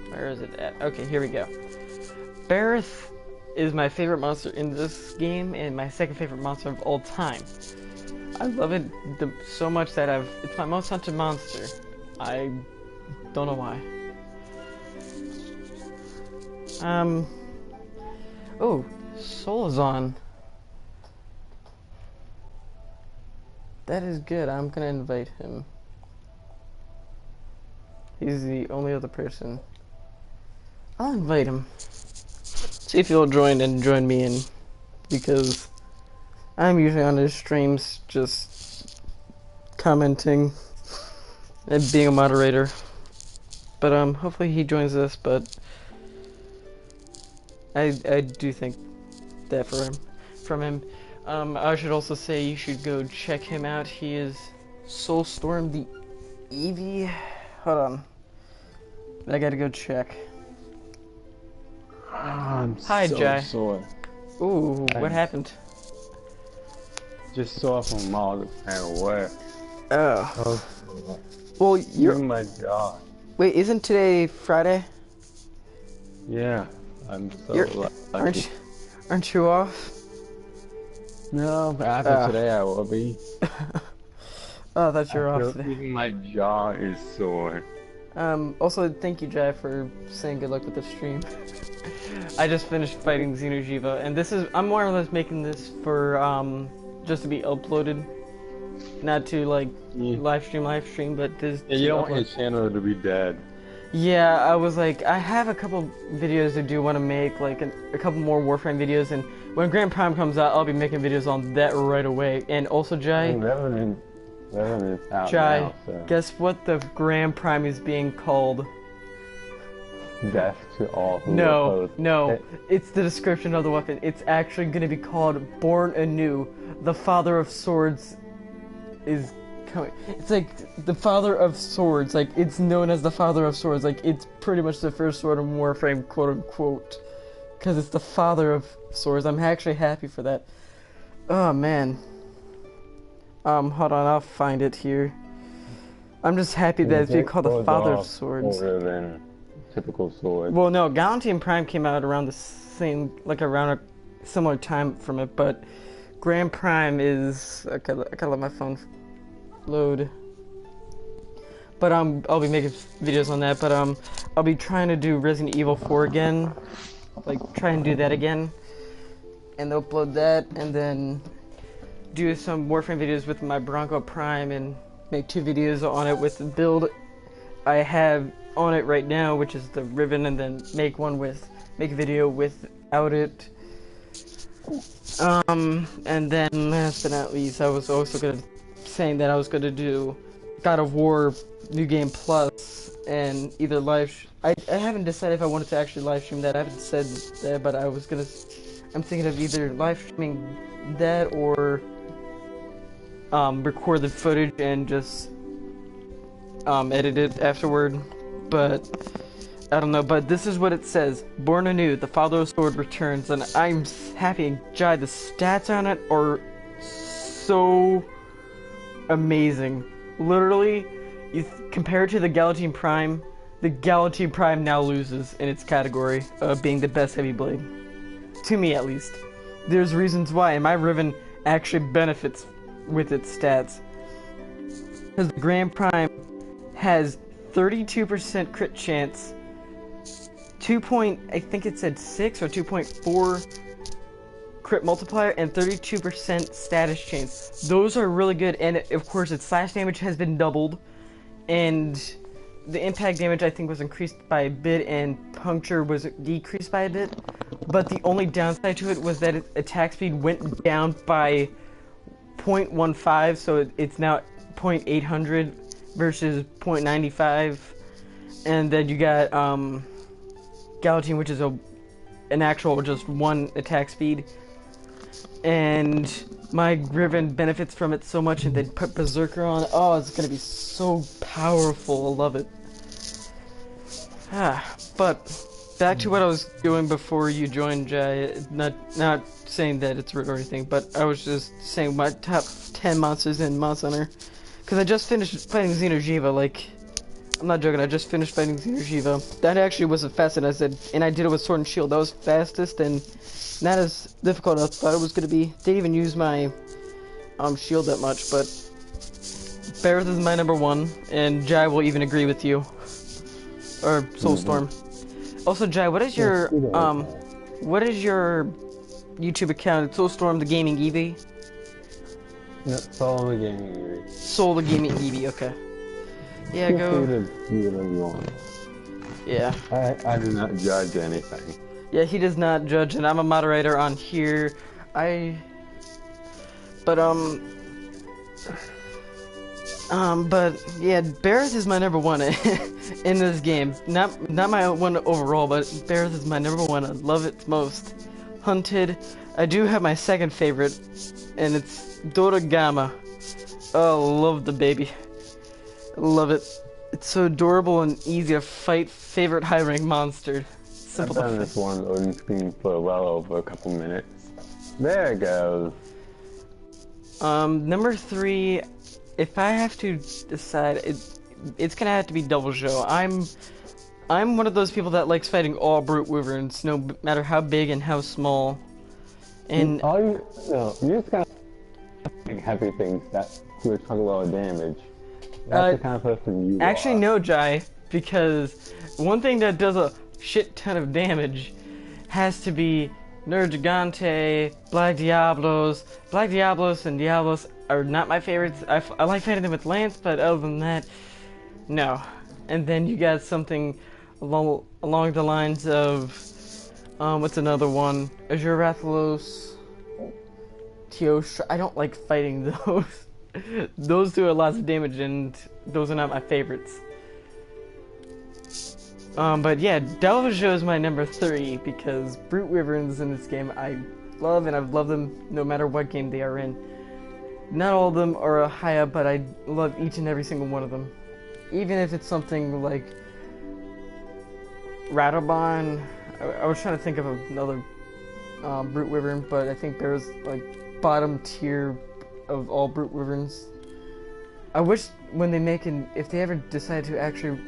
where is it at? Okay, here we go. Barith is my favorite monster in this game, and my second favorite monster of all time. I love it so much that it's my most hunted monster. I don't know why. Oh, Solazon. That is good. I'm gonna invite him. He's the only other person. I'll invite him. See if he'll join me in, because I'm usually on his streams just commenting and being a moderator. But hopefully he joins us, but I do think that from him. I should also say you should go check him out. He is Soulstorm the Eevee. Hold on. I gotta go check. Hi, so Jai. Sore. Ooh, what happened? Just saw from miles away. Oh. Well, you're my god. Wait, isn't today Friday? Yeah, I'm so lucky. Aren't you off? No, but after today I will be. Oh, that's your off today. Even my jaw is sore. Also, thank you, Jai, for saying good luck with the stream. I just finished fighting Xeno'jiva, and I'm more or less making this for, just to be uploaded. Not to, like, live stream, but this... Yeah, you don't want your channel to be dead. Yeah, I was like, I have a couple videos I do want to make, like, a couple more Warframe videos, and when Grand Prime comes out, I'll be making videos on that right away. And also, Jai... Revenant is out Jai, now, so. Guess what the Grand Prime is being called? Death to all who No, it's the description of the weapon. It's actually going to be called Born Anew. The Father of Swords is coming. It's like the Father of Swords. Like, it's known as the Father of Swords. Like, it's pretty much the first sword in Warframe, quote unquote. Because it's the Father of Swords. I'm actually happy for that. Oh, man. Hold on, I'll find it here. I'm just happy that it's being called the Father of Swords. Older than typical sword. Well, no, Galantine Prime came out around the same, like around a similar time from it, but Grand Prime is... Okay, I gotta let my phone load. But I'll be making videos on that, but I'll be trying to do Resident Evil 4 again. like try and do that again, and upload that, and then do some Warframe videos with my Bronco Prime, and make 2 videos on it with the build I have on it right now, which is the Riven, and then make a video without it. And then last but not least, I was also saying that I was gonna do God of War New Game Plus, and either I haven't decided if I wanted to actually live stream that. I haven't said that, but I'm thinking of either live streaming that or record the footage and just edit it afterward. But I don't know, but this is what it says. Born anew, the Father Sword returns, and I'm happy. Jai, the stats on it are so amazing. Literally, compared to the Galatine Prime now loses in its category of being the best heavy blade. To me, at least. There's reasons why, and my Riven actually benefits with its stats. Because the Grand Prime has 32% crit chance, I think it said 6 or 2.4 crit multiplier, and 32% status chance. Those are really good, and of course its slash damage has been doubled, and the impact damage I think was increased by a bit, and puncture was decreased by a bit. But the only downside to it was that its attack speed went down by 0.15, so it's now 0.800 versus 0.95. And then you got Galatine, which is an actual just 1 attack speed. And my Riven benefits from it so much, and then put Berserker on. Oh, it's gonna be so powerful. I love it. But back to what I was doing before you joined, Jai. Not saying that it's rude or anything, but I was just saying my top 10 monsters in Monster Hunter. Because I just finished fighting Xeno'jiiva, like, I'm not joking, I just finished fighting Xeno'jiiva. That actually was the fastest, and I did it with Sword and Shield. That was fastest and not as difficult as I thought it was going to be. Didn't even use my shield that much, but Barrett is my number 1, and Jai will even agree with you. Or Soulstorm. Also, Jai, what is your YouTube account? It's Soulstorm the Gaming Eevee? Yep, Soul the Gaming Eevee. Soul the Gaming Eevee, okay. Yeah, go. Do whatever you want. Yeah. I do not judge anything. Yeah, he does not judge, and I'm a moderator on here. But yeah, Barrett is my number 1 in this game. Not my 1 overall, but Barrett is my number 1. I love it most. Hunted. I do have my second favorite, and it's Doragama. Oh, love the baby. Love it. It's so adorable and easy to fight. Favorite high rank monster. Simple. I've done this one loading screen for well over a couple minutes. There it goes. Number 3. If I have to decide, it's gonna have to be Double Show. I'm one of those people that likes fighting all brute wyverns, no matter how big and how small. And you just gotta heavy things that do a lot of damage. That's the kind of person you actually are. No, Jai, because one thing that does a shit ton of damage has to be Nergigante, Black Diablos. Black Diablos and Diablos are not my favorites. I like fighting them with Lance, but other than that, no. And then you got something along the lines of, what's another one? Azure Rathalos, Teostra. I don't like fighting those. Those do a lot of damage, and those are not my favorites. But yeah, Delvajo is my number 3 because brute wyverns in this game I love, and I've loved them no matter what game they are in. Not all of them are a high up, but I love each and every single one of them. Even if it's something like Rattlebon. I was trying to think of another brute wyvern, but I think there's like bottom tier of all brute wyverns. I wish when they if they ever decide to actually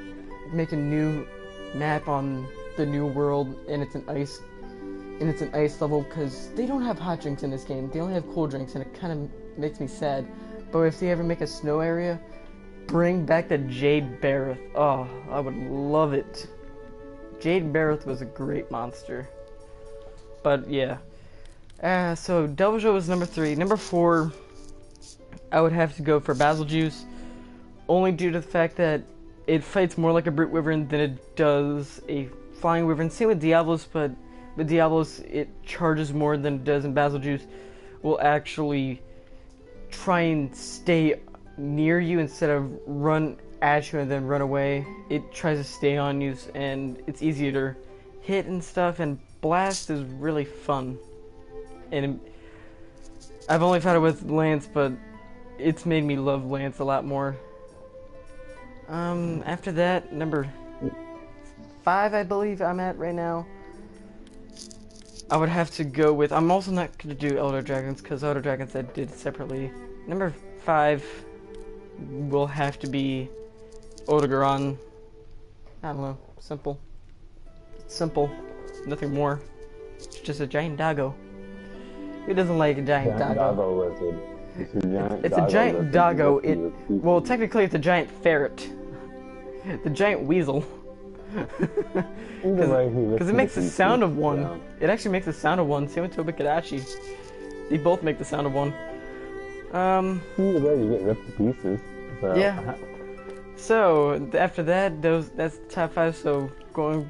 make a new map on the new world, and it's an ice level, because they don't have hot drinks in this game. They only have cold drinks, and it kind of makes me sad. But if they ever make a snow area, bring back the Jade Barrett. Oh, I would love it. Jade Barrett was a great monster. But yeah. So Delvajo was number 3. Number 4, I would have to go for Basil Juice, only due to the fact that it fights more like a Brute Wyvern than it does a Flying Wyvern. Same with Diablos, but with Diablos it charges more than it does in Basil Juice. Will actually try and stay near you instead of run at you and then run away. It tries to stay on you, and it's easier to hit and stuff, and Blast is really fun. And I've only found it with Lance, but it's made me love Lance a lot more. After that, number 5, I believe I'm at right now. I would have to go with... I'm also not going to do Elder Dragons, because Elder Dragons I did separately. Number 5 will have to be Odogaron. I don't know. Simple. It's simple. Nothing more. It's just a giant doggo. Who doesn't like a giant doggo? It's a giant doggo. Well, technically it's a giant ferret. The giant weasel. Because it makes the sound of one. Yeah. It actually makes the sound of one. Same with Tobikadachi. They both make the sound of one. Either way, you get ripped to pieces. So. Yeah. So after that, that's the top 5. So going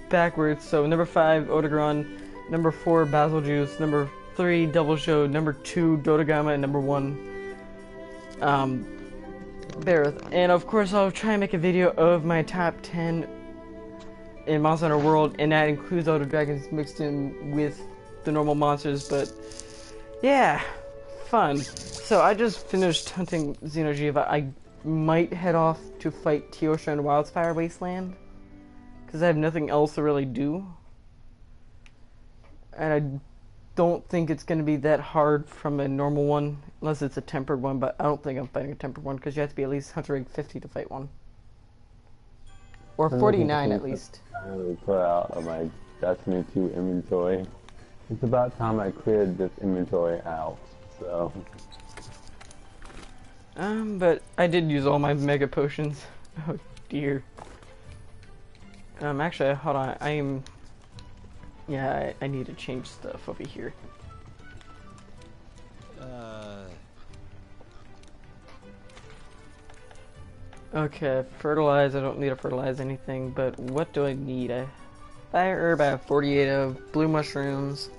backwards. So number 5, Odogaron. Number 4, Basil Juice. Number 3, Double Show. Number 2, Dodogama. And number 1, Bareth. And of course, I'll try and make a video of my top 10 in Monster Hunter World, and that includes all the dragons mixed in with the normal monsters. But yeah, fun. So I just finished hunting Xeno'jiiva. I might head off to fight Teosha in Wildfire Wasteland, because I have nothing else to really do. And I don't think it's going to be that hard from a normal one, unless it's a tempered one, but I don't think I'm fighting a tempered one, because you have to be at least Hunter Rank 50 to fight one. Or 49 at least. I really put out of my Destiny 2 inventory. It's about time I cleared this inventory out, so... But I did use all my mega potions. Oh dear. Actually, hold on, yeah, I need to change stuff over here. Okay, fertilize. I don't need to fertilize anything, but what do I need? Fire herb, I have 48 of. Blue mushrooms.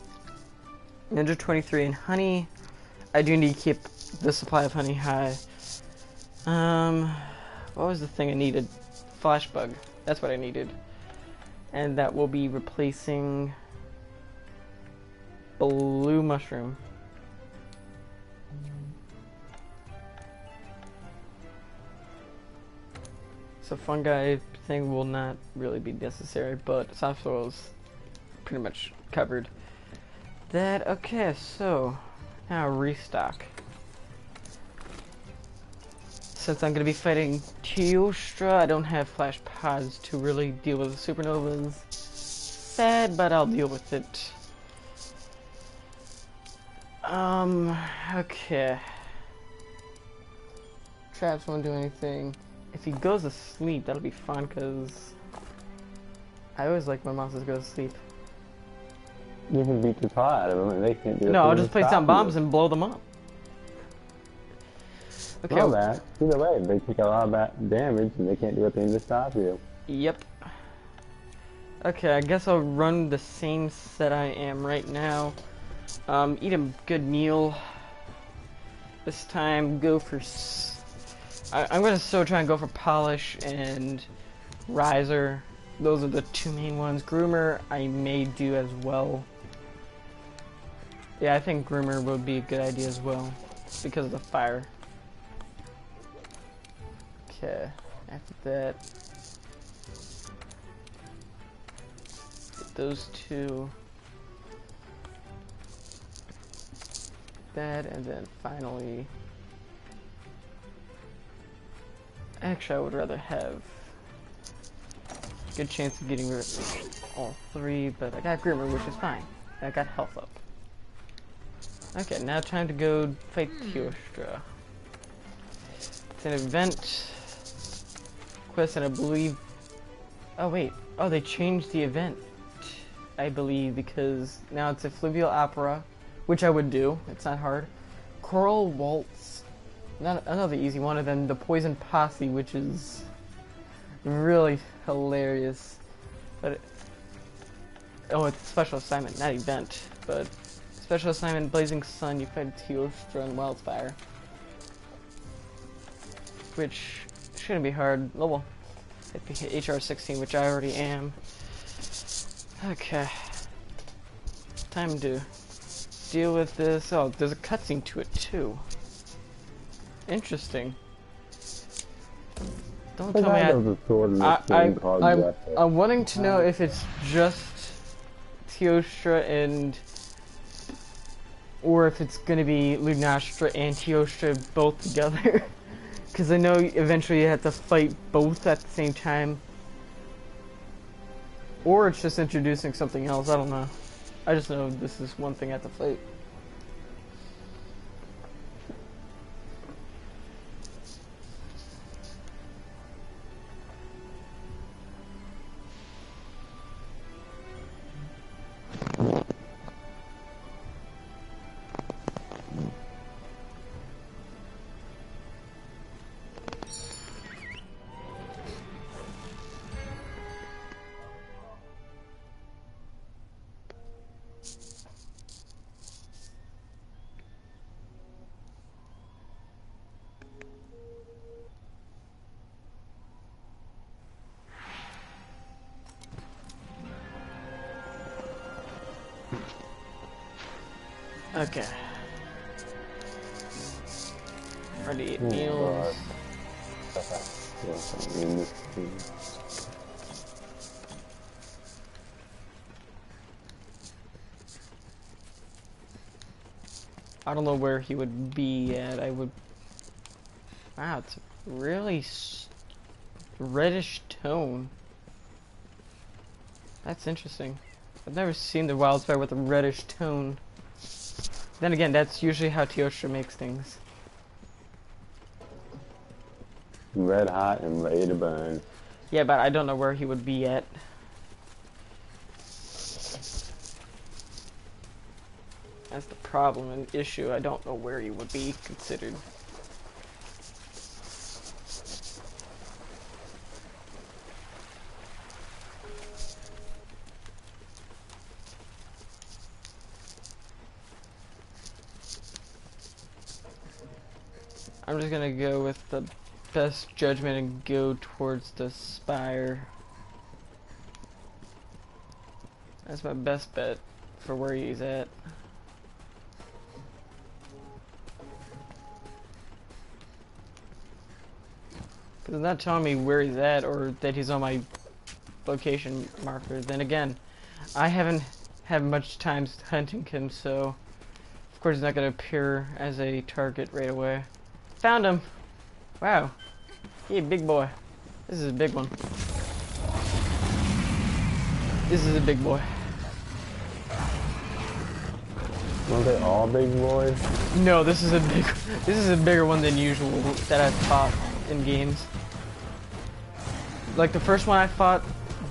Ninja 23 and honey. I do need to keep the supply of honey high. What was the thing I needed? Flash bug. That's what I needed. And that will be replacing blue mushroom. So fungi thing will not really be necessary, but soft soil is pretty much covered. That, okay, so now restock. Since I'm going to be fighting Teostra, I don't have flash pods to really deal with the supernovas. Sad, but I'll deal with it. Okay. Traps won't do anything. If he goes to sleep, that'll be fun, because I always like my monsters go to sleep. You can beat the tar out of them and they can't do it. No, I'll just place down bombs and blow them up. Okay. Well, that. Either way, they take a lot of damage and they can't do a thing to stop you. Yep. Okay, I guess I'll run the same set I am right now. Eat a good meal. This time, go for... I'm going to still try and go for Polish and Riser. Those are the two main ones. Groomer, I may do as well. Yeah, I think Groomer would be a good idea as well, because of the fire. Okay, after that, get those two. That, and then finally... Actually, I would rather have a good chance of getting rid of all 3, but I got Groomer, which is fine. I got health up. Okay, now time to go fight Teostra. It's an event quest, and I believe... Oh wait, oh, they changed the event. I believe, because now it's a fluvial opera, which I would do. It's not hard. Choral waltz, not another easy one, and then the poison posse, which is really hilarious. But oh, it's special assignment, not event, but special assignment. Blazing Sun. You fight Teostra and Wildfire, which shouldn't be hard. Oh well, HR 16, which I already am. Okay, time to deal with this. Oh, there's a cutscene to it too. Interesting. Don't tell me I'm wanting to know if it's just Teostra and, or if it's gonna be Lunastra and Teostra both together. Because I know eventually you have to fight both at the same time. Or it's just introducing something else, I don't know. I just know this is one thing I have to fight. Okay. Ready to eat meals. I don't know where he would be at. I would. Wow, it's really reddish tone. That's interesting. I've never seen the Wildfire with a reddish tone. Then again, that's usually how Teostra makes things. Red hot and ready to burn. Yeah, but I don't know where he would be at. That's the problem and issue. I don't know where he would be considered. I'm just gonna go with the best judgment and go towards the spire. That's my best bet for where he's at. Because it's not telling me where he's at or that he's on my location marker. Then again, I haven't had much time hunting him, so of course he's not going to appear as a target right away. Found him! Wow. Hey, big boy. This is a big one. This is a big boy. Aren't they all big boys? No, this is a bigger one than usual that I've fought in games. Like the first one I fought,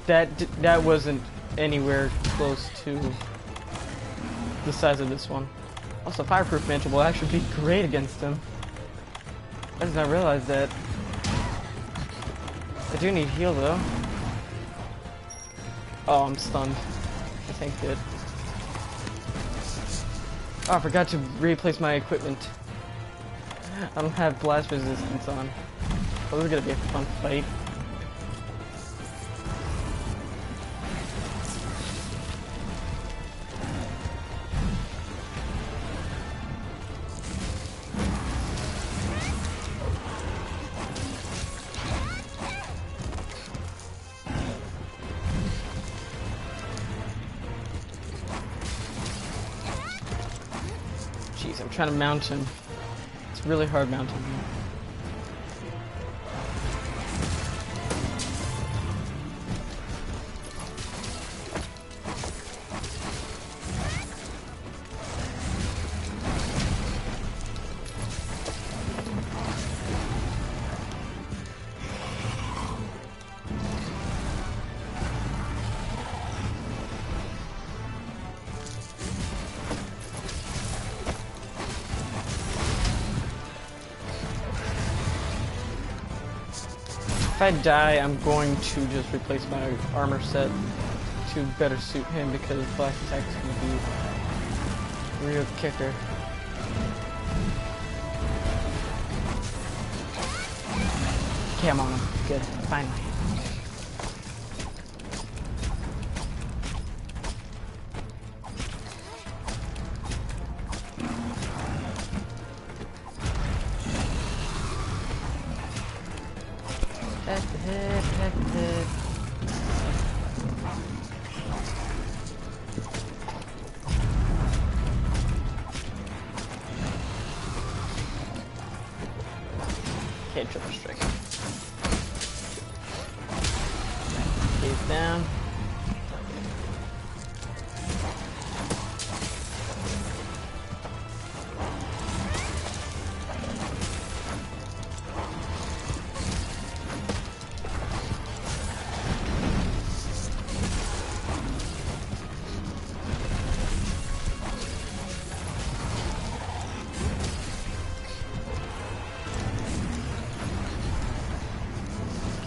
that wasn't anywhere close to the size of this one. Also, Fireproof Mantle will actually be great against him. I did not realize that. I do need heal though. Oh, I'm stunned. I think it. Oh, I forgot to replace my equipment. I don't have blast resistance on. Oh, this is gonna be a fun fight. Jeez, I'm trying to mount him. It's really hard mounting him. If I die, I'm going to just replace my armor set to better suit him because blast attack is going to be a real kicker. Okay, I'm on him. Good. Finally. Protect the head, protect the head. Okay, triple strike. He's down.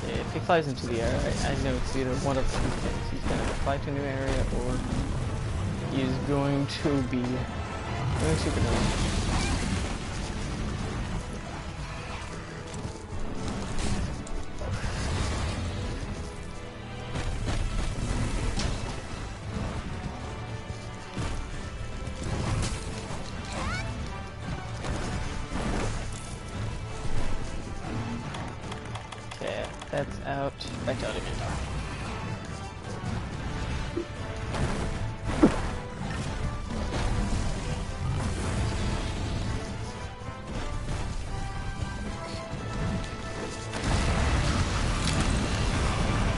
If he flies into the air, I know it's either one of two things. He's going to fly to a new area, or he's going to be doing supernova. Okay, that's out. Back to Elementar.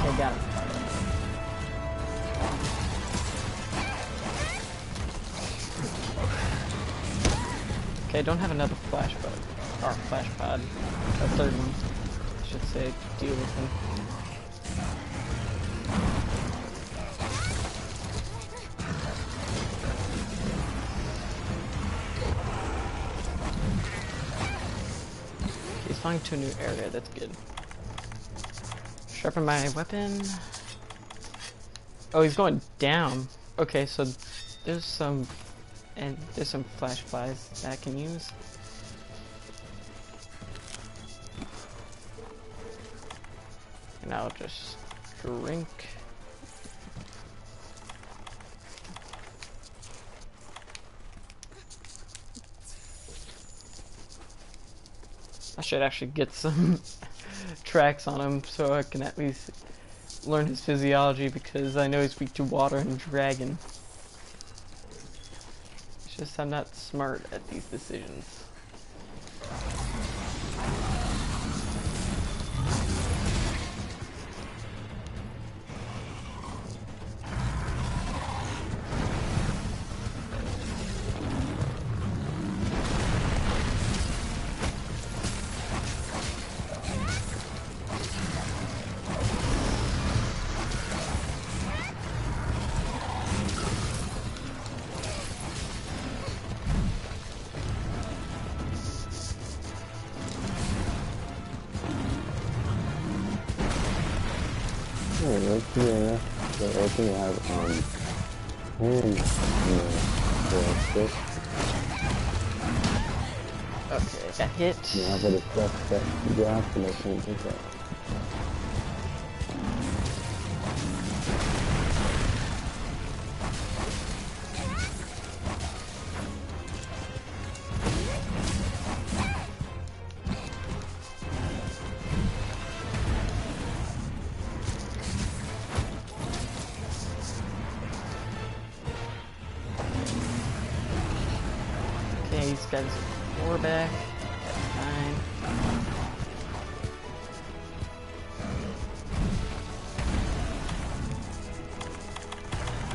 Okay, got him. Okay, I don't have another flash pod, or flash pod, a third one, I should say, to deal with him. He's flying to a new area, that's good. Sharpen my weapon. Oh, he's going down. Okay, so there's some flash flies that I can use. And I'll just drink. I should actually get some tracks on him so I can at least learn his physiology, because I know he's weak to water and dragon. It's just I'm not smart at these decisions. Yeah, so I think I have Okay, got hit. Yeah, but it's just that draft and I can't think that. Okay, he's got his 4 back. That's fine.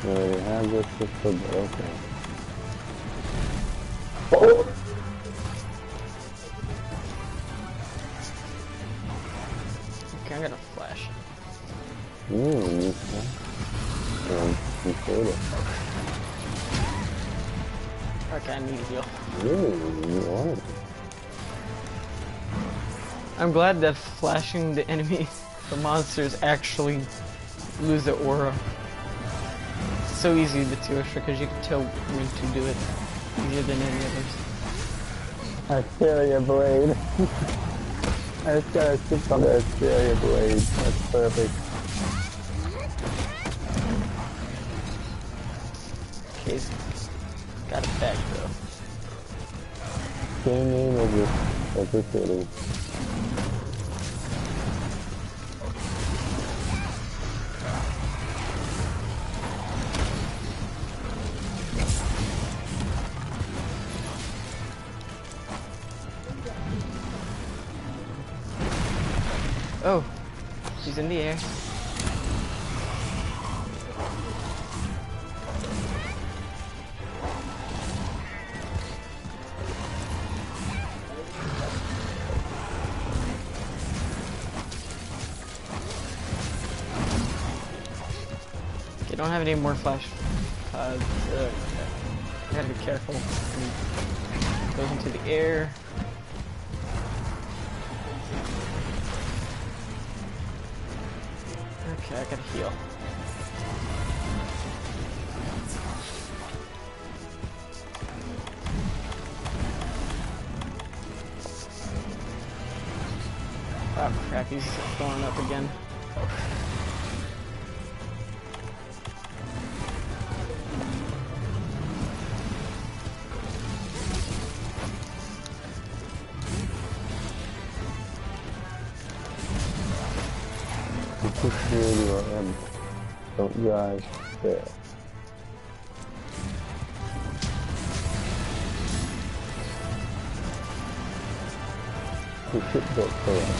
I already have this system, but okay. Oh! Okay, I'm gonna flash. You killed it. Okay, I need a heal. You are. I'm glad that flashing the enemies the monsters actually lose their aura. It's so easy to do it because you can tell when to do it easier than any others. Asperia blade. I just gotta stick on the Asperia blade. That's perfect. Okay, got it back though. Same name as the city. Oh, she's in the air. Okay, don't have any more flash pods. I gotta be careful. Goes into the air. Okay, I gotta heal. Oh crap, he's going up again. Push really or M. Don't guys there. The ship got failed.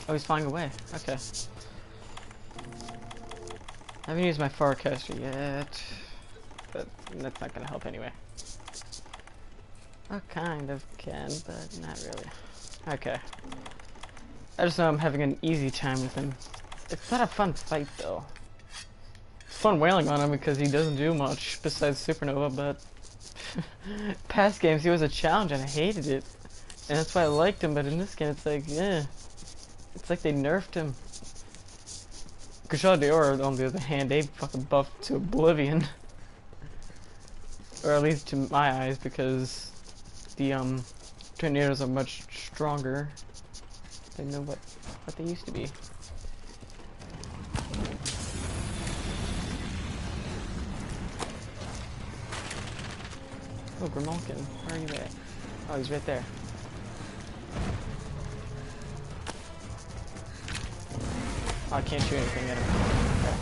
Oh, he's flying away. Okay. I haven't used my forecaster yet, but that's not gonna help anyway. I kind of can, but not really. Okay. I just know I'm having an easy time with him. It's not a fun fight though. It's fun wailing on him because he doesn't do much besides Supernova, but past games he was a challenge and I hated it. And that's why I liked him, but in this game it's like, yeah. It's like they nerfed him. Kushal Dior, on the other hand, they fucking buffed to oblivion. Or at least to my eyes, because the tornadoes are much stronger than what they used to be. Oh, Grimalkin, where are you at? Oh, he's right there. Oh, I can't shoot anything at him. Okay.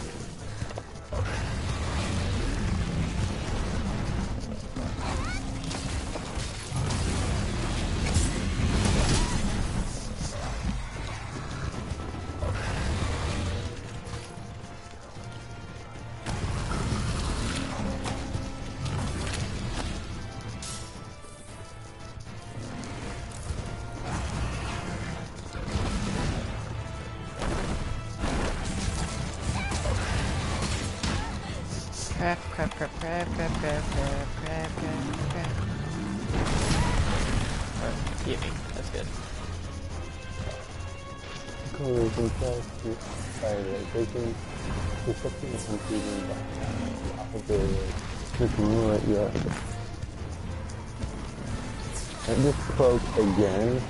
Crap. Alright, hit me. That's good. Colors and to they can do something confusing off of the just right yet. And this cloak again,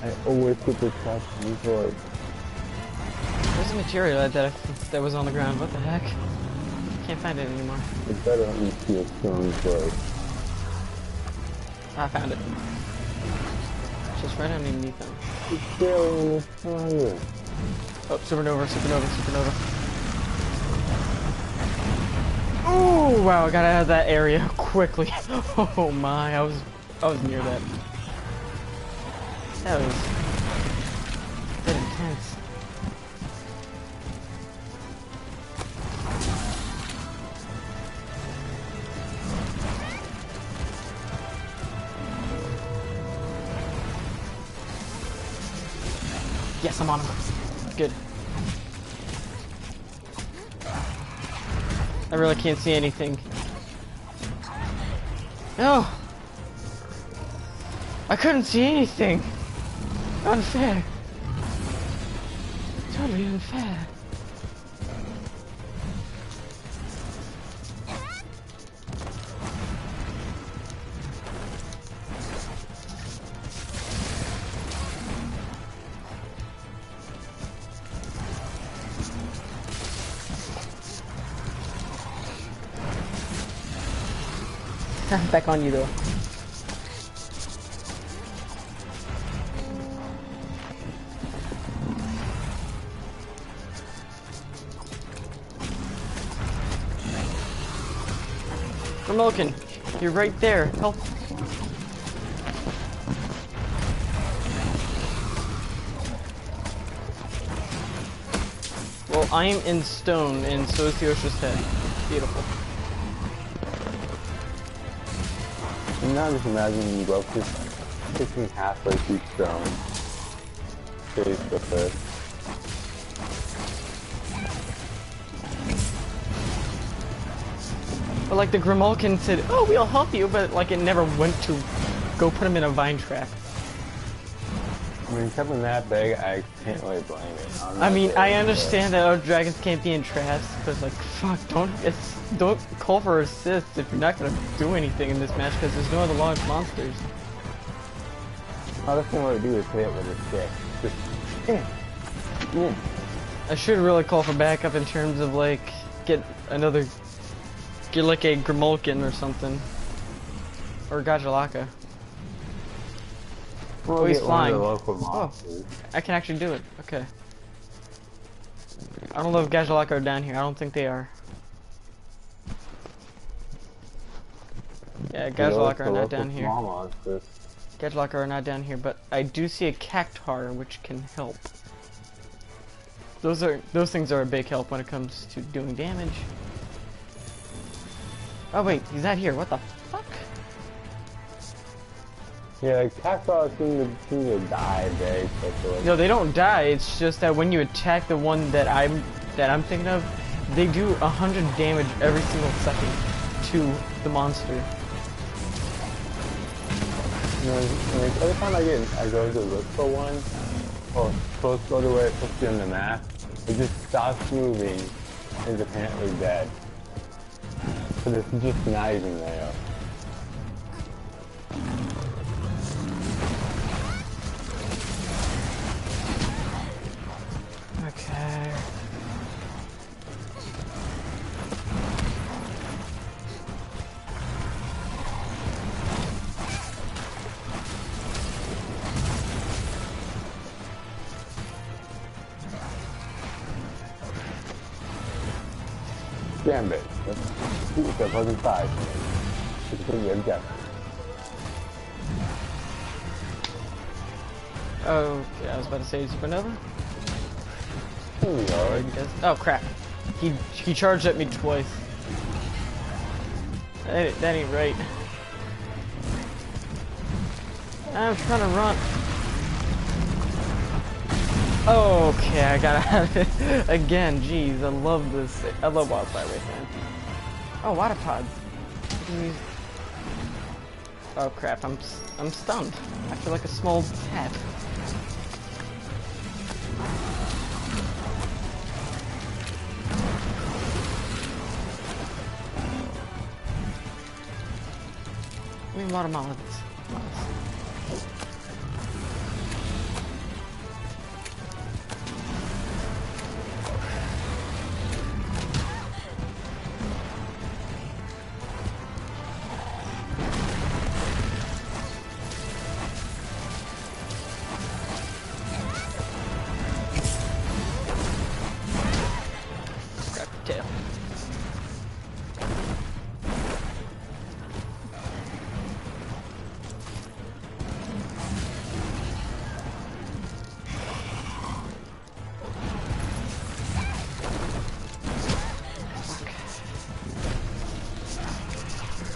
I always get this top Android. There's a material that was on the ground. What the heck? Can't find it anymore. It's better on the strong cloak. I found it. It's just right underneath them. It's barely in the fire. Oh, supernova. Oh wow, I got out of that area quickly. Oh my, I was near that. That was intense. Yes, I'm on him. Good. I really can't see anything. No! I couldn't see anything! Unfair. Totally unfair. Back on you though. Milken, you're right there. Help. Well, I am in stone, and so is the Osha's head. Beautiful. And now just imagine you both just kicking halfway through stone. Face the first. But like the Grimalkin said, oh, we'll help you, but like it never went to go put him in a vine trap. I mean, something that big, I can't really blame it. I mean, I understand that our dragons can't be in traps, but like, fuck, don't call for assists if you're not gonna do anything in this match because there's no other large monsters. All the thing I want to do is hit it with a stick. Just, I should really call for backup in terms of like, get like a Grimalkin or something. Or Gajalaka. Oh, he's flying. Oh, I can actually do it. Okay. I don't know if Gajalaka are down here. I don't think they are. Yeah, Gajalaka are not down here. Gajalaka are not down here, but I do see a Cactuar which can help. Those things are a big help when it comes to doing damage. Oh wait, he's not here. What the fuck? Yeah, Cactuar seem to die very quickly. No, they don't die. It's just that when you attack the one that I'm thinking of, they do 100 damage every single second to the monster. You know, like, every time I go to look for one, or supposed to go to where it's supposed to be on the map, it just stops moving and is apparently dead. But it's just not even there. Okay. Gambit. It's a fucking 5. It's a pretty good guess. Okay, I was about to say Supernova. Here we go. Oh crap! He charged at me twice. That ain't right. I'm trying to run. Okay, I got out of it again. Jeez, I love this. I love Wildfire Wave, man. Oh, water pods. Oh crap! I'm stunned. I feel like a small cat. I mean, watermelons. Grab the tail.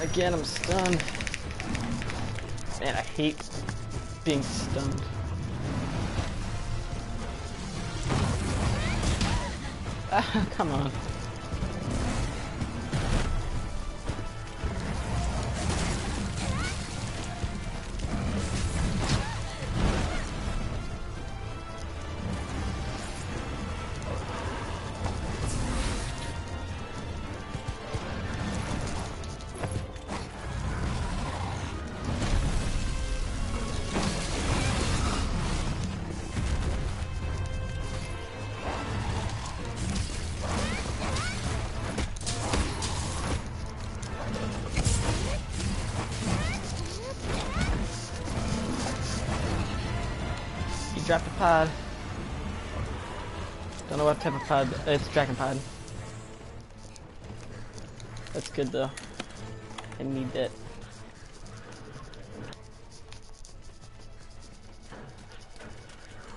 Again, I'm stunned. Man, I hate being stunned. Ah, come on. dropped a pod. Don't know what type of pod. It's dragon pod. That's good though. I need that.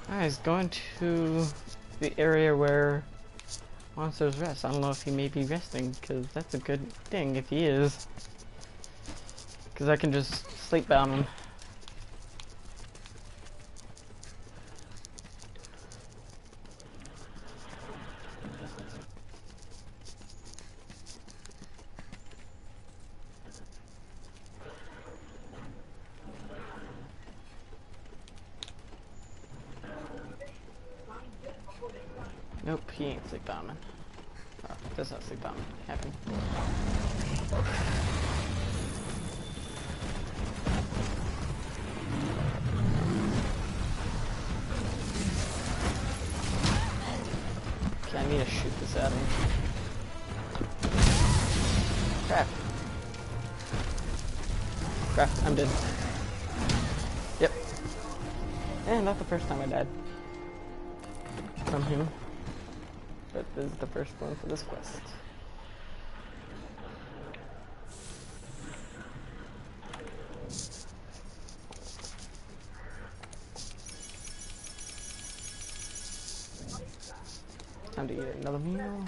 Alright, he's going to the area where monsters rest. I don't know if he may be resting, because that's a good thing if he is. Because I can just sleep bound him. Nope, he ain't sleep bombing. Oh, that's not sleep bombing. Happy. Okay, I need to shoot this at him. Crap. Crap, I'm dead. Yep. And not the first time I died. From him. But this is the first one for this quest. Time to eat another meal.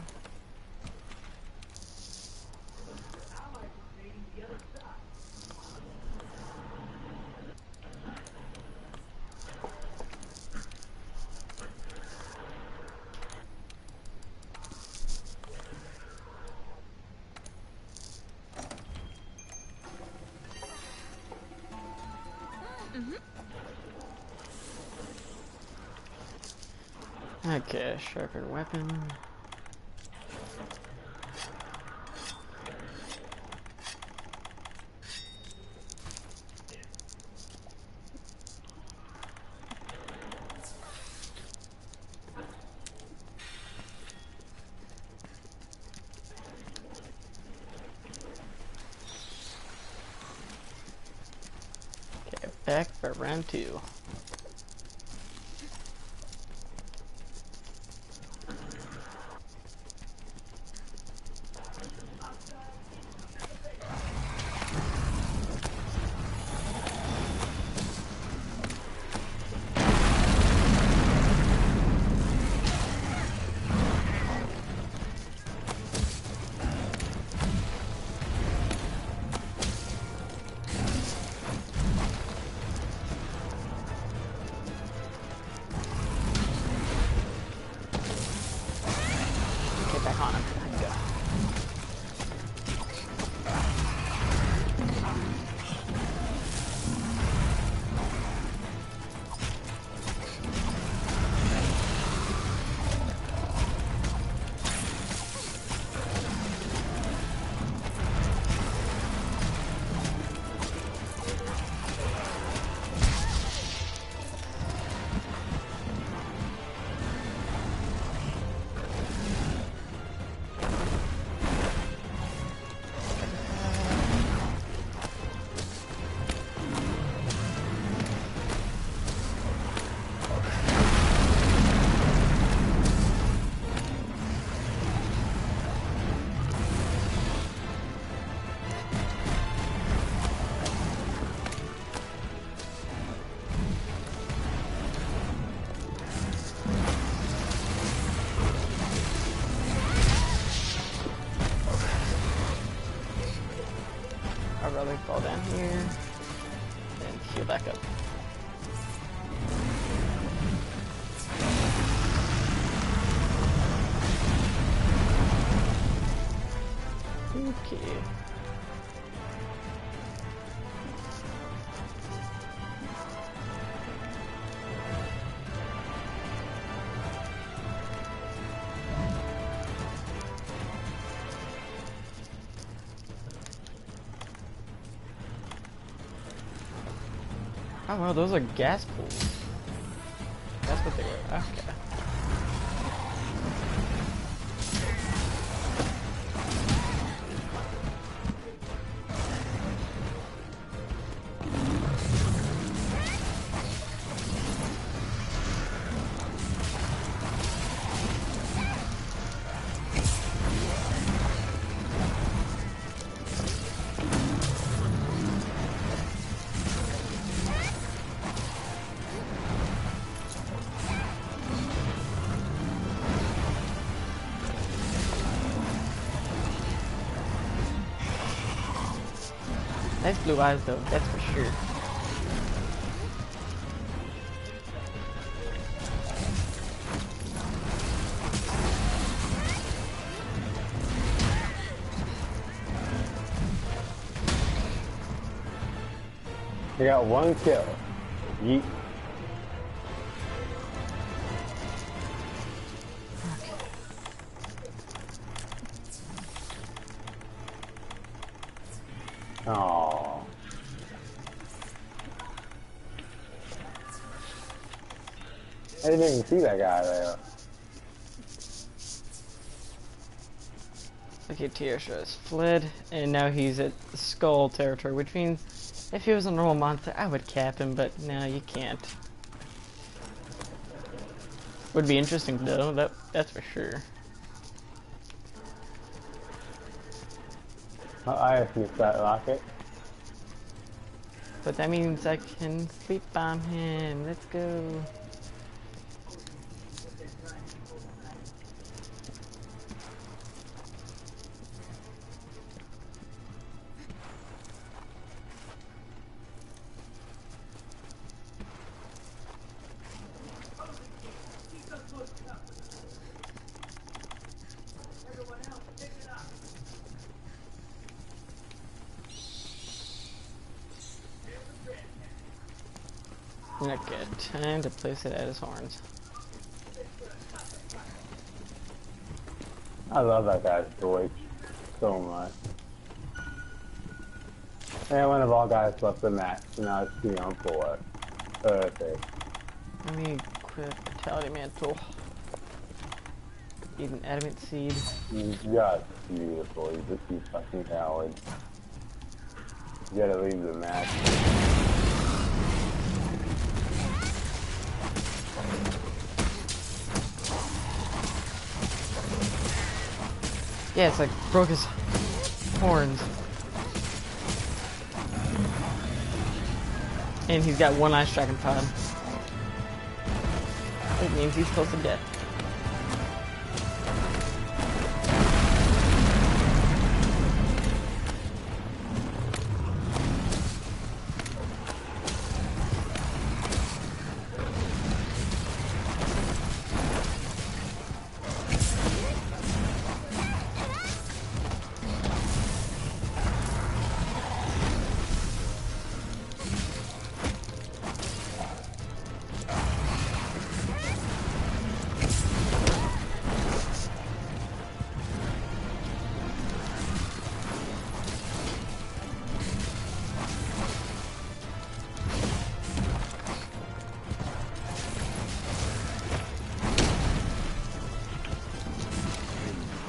Okay, sharpened weapon. Okay, back for round 2. Back on him. Go. I'd rather fall down here and heal back up. Okay. Oh well, those are gas pools. That's what they were. Okay. Nice blue eyes though, that's for sure. He got one kill. Yeet. Oh. I didn't even see that guy there. Okay, Tiosha has fled, and now he's at Skull territory, which means if he was a normal monster, I would cap him, but no, you can't. Would be interesting though, that's for sure. I missed that rocket. But that means I can sleep bomb him. Let's go. Okay, time to place it at his horns. I love that guy's voice so much. And one of all guys left the match, so now it's 3-on-4. Perfect. Let me equip Vitality Mantle. Eat an Adamant Seed. He's just beautiful. He's fucking coward. You gotta leave the match. Yeah, it's like broke his horns. And he's got one ice dragon pod. It means he's close to death.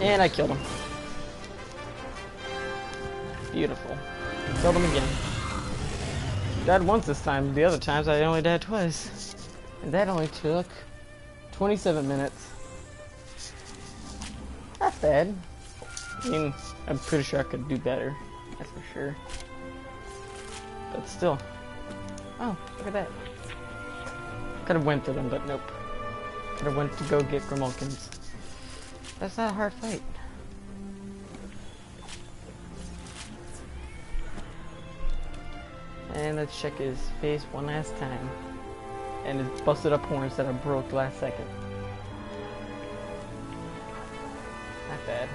And I killed him. Beautiful. Killed him again. Died once this time. The other times I only died twice. And that only took 27 minutes. Not bad. I mean, I'm pretty sure I could do better. That's for sure. But still. Oh, look at that. Could have went for them, but nope. Could have went to go get Grimulkins. That's not a hard fight. And let's check his face one last time. And his busted up horns that I broke last second. Not bad.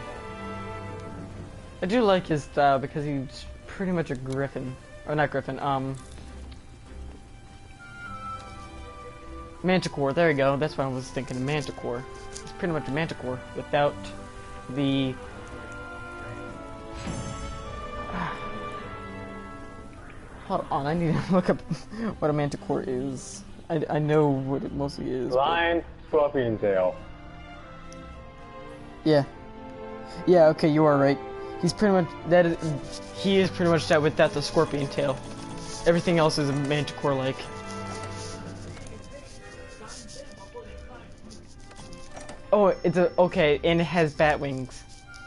I do like his style because he's pretty much a griffin. Or not griffin, Manticore, there you go. That's what I was thinking, Manticore. It's pretty much a Manticore without the... Hold on, I need to look up what a Manticore is. I know what it mostly is. Lion, scorpion tail. Yeah. Yeah, okay, you are right. He's pretty much... he is pretty much that without the scorpion tail. Everything else is a Manticore-like. Oh, it's a okay, and it has bat wings.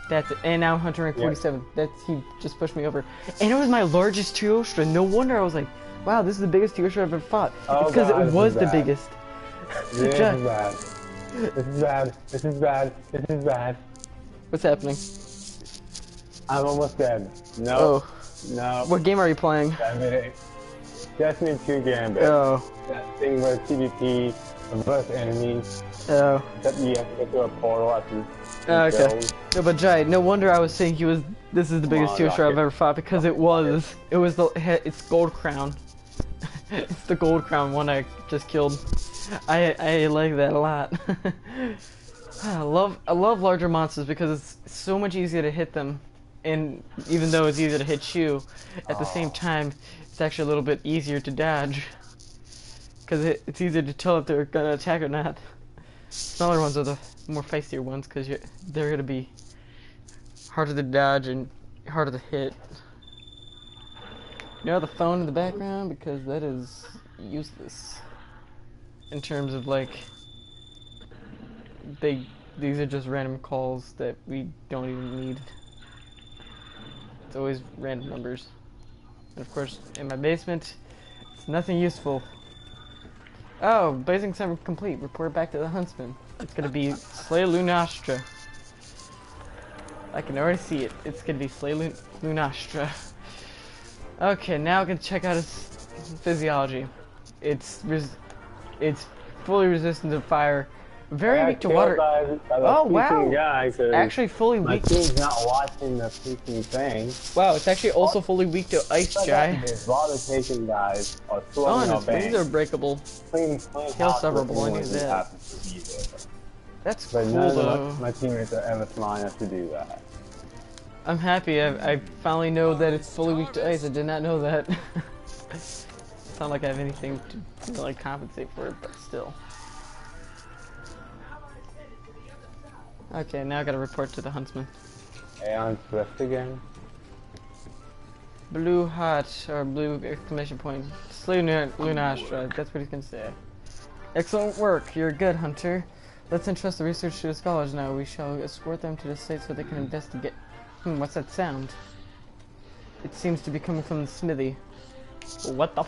That's it. And now I'm Hunter rank 47. Yep. He just pushed me over, and it was my largest Teostra. No wonder I was like, "Wow, this is the biggest Teostra I've ever fought." Oh, it's because it was the biggest. This is bad. This is bad. This is bad. This is bad. What's happening? I'm almost dead. No. Oh. No. What game are you playing? Destiny 2 Gambit. Oh. That thing where PvP versus enemies. Oh. Except you have to go through a portal after Okay. No, but Jai, no wonder I was saying this is the biggest tier shot I've ever fought, because it was it's Gold Crown. It's the Gold Crown one I just killed. I like that a lot. I love larger monsters because it's so much easier to hit them, and even though it's easier to hit you, at the same time it's actually a little bit easier to dodge, because it's easier to tell if they're gonna attack or not. Smaller ones are the more feistier ones because they're gonna be harder to dodge and harder to hit. You know the phone in the background, because that is useless in terms of like these are just random calls that we don't even need. It's always random numbers. And of course, in my basement, it's nothing useful. Oh, basing summary complete. Report back to the huntsman. It's gonna be Slay Lunastra. I can already see it. It's gonna be Slay Lunastra. Okay, now I can check out his physiology. It's fully resistant to fire. Very weak to water. Oh wow! Actually, fully weak. My team's not watching the freaking thing. Wow, it's actually also fully weak to ice, Jai. His water taking guys are slowing and its wings are breakable. Hail severable, I knew that. That's but cool none though. of my teammates are ever smart enough to do that. I'm happy. I finally know that it's fully weak to ice. I did not know that. It's not like I have anything to like compensate for it, but still. Okay, now I gotta report to the huntsman. Aeon Swift again? Blue hot, or blue exclamation point. Slay Lunastra, that's what he's gonna say. Excellent work, you're a good hunter. Let's entrust the research to the scholars now. We shall escort them to the site so they can investigate. What's that sound? It seems to be coming from the smithy. What the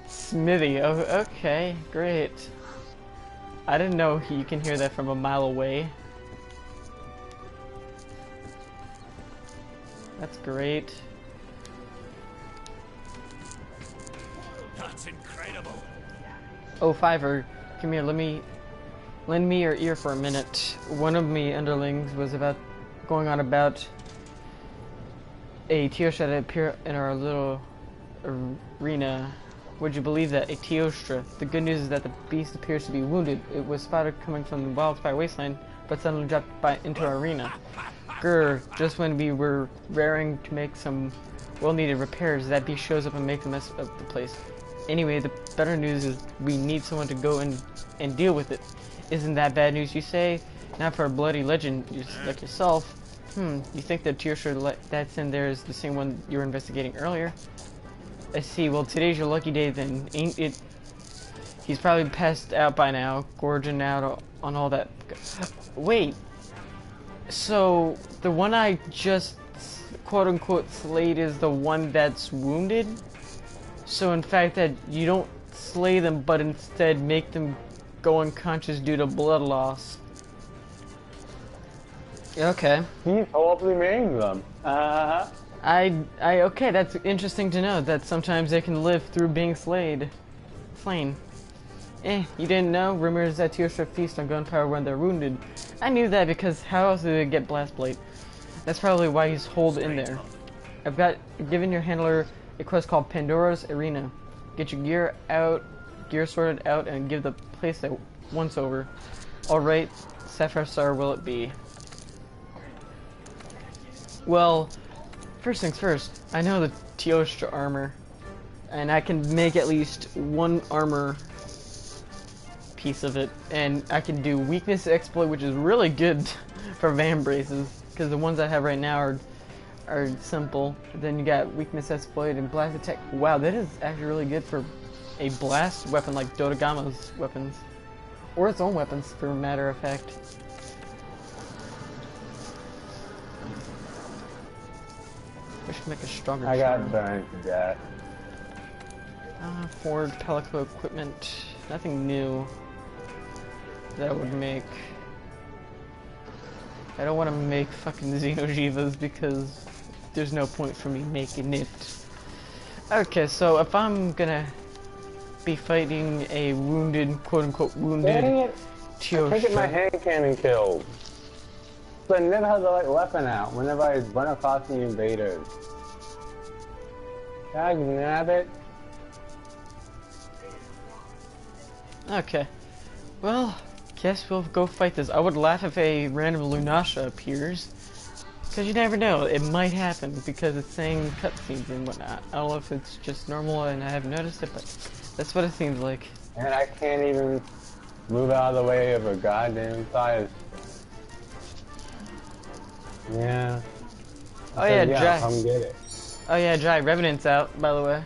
Smithy, oh, okay, great. I didn't know you can hear that from a mile away. That's great. That's incredible. Oh, Fiver, come here, lend me your ear for a minute. One of me underlings was going on about a Teostra that appeared in our little arena. Would you believe that? A Teostra. The good news is that the beast appears to be wounded. It was spotted coming from the Wildfire Wasteland, but suddenly dropped into our arena. Grr, just when we were raring to make some well-needed repairs, that beast shows up and makes a mess of the place. Anyway, the better news is we need someone to go and deal with it. Isn't that bad news, you say? Not for a bloody legend like yourself. You think the Teostra that's in there is the same one you were investigating earlier? I see. Well, today's your lucky day then, ain't it? He's probably passed out by now, gorging out on all that. Wait. So, the one I just quote-unquote slayed is the one that's wounded? So, in fact, that you don't slay them, but instead make them go unconscious due to blood loss. Okay. He's hopefully made them. Okay, that's interesting to know that sometimes they can live through being slain. You didn't know? Rumors that Teostra feast on gunpowder when they're wounded. I knew that because how else do they get blast plate? That's probably why he's holed in there. I've given your handler a quest called Pandora's Arena. Get your gear sorted out, and give the place a once-over. Alright, Sapphire Star will it be. Well, first things first, I know the Teostra armor, and I can make at least one armor piece of it, and I can do weakness exploit, which is really good for van braces, because the ones I have right now are simple. Then you got weakness exploit and blast attack. Wow, that is actually really good for a blast weapon like Dodogama's weapons, or its own weapons for a matter of fact. I should make a stronger I charm. got burned to death. Ford Pelico equipment. Nothing new that I would make. I don't want to make fucking Xenogivas because there's no point for me making it. Okay, so if I'm gonna be fighting a wounded, quote-unquote wounded Dang it! Tio I can't get my hand cannon killed. So I never have the right weapon out whenever I run across the invaders. God nab it. Okay. Well, guess we'll go fight this. I would laugh if a random Lunasha appears. Because you never know, it might happen because it's saying cutscenes and whatnot. I don't know if it's just normal and I haven't noticed it, but that's what it seems like. And I can't even move out of the way of a goddamn fire. Yeah. Oh yeah, Jai. Come get it. Oh yeah, Jai. Revenant's out, by the way.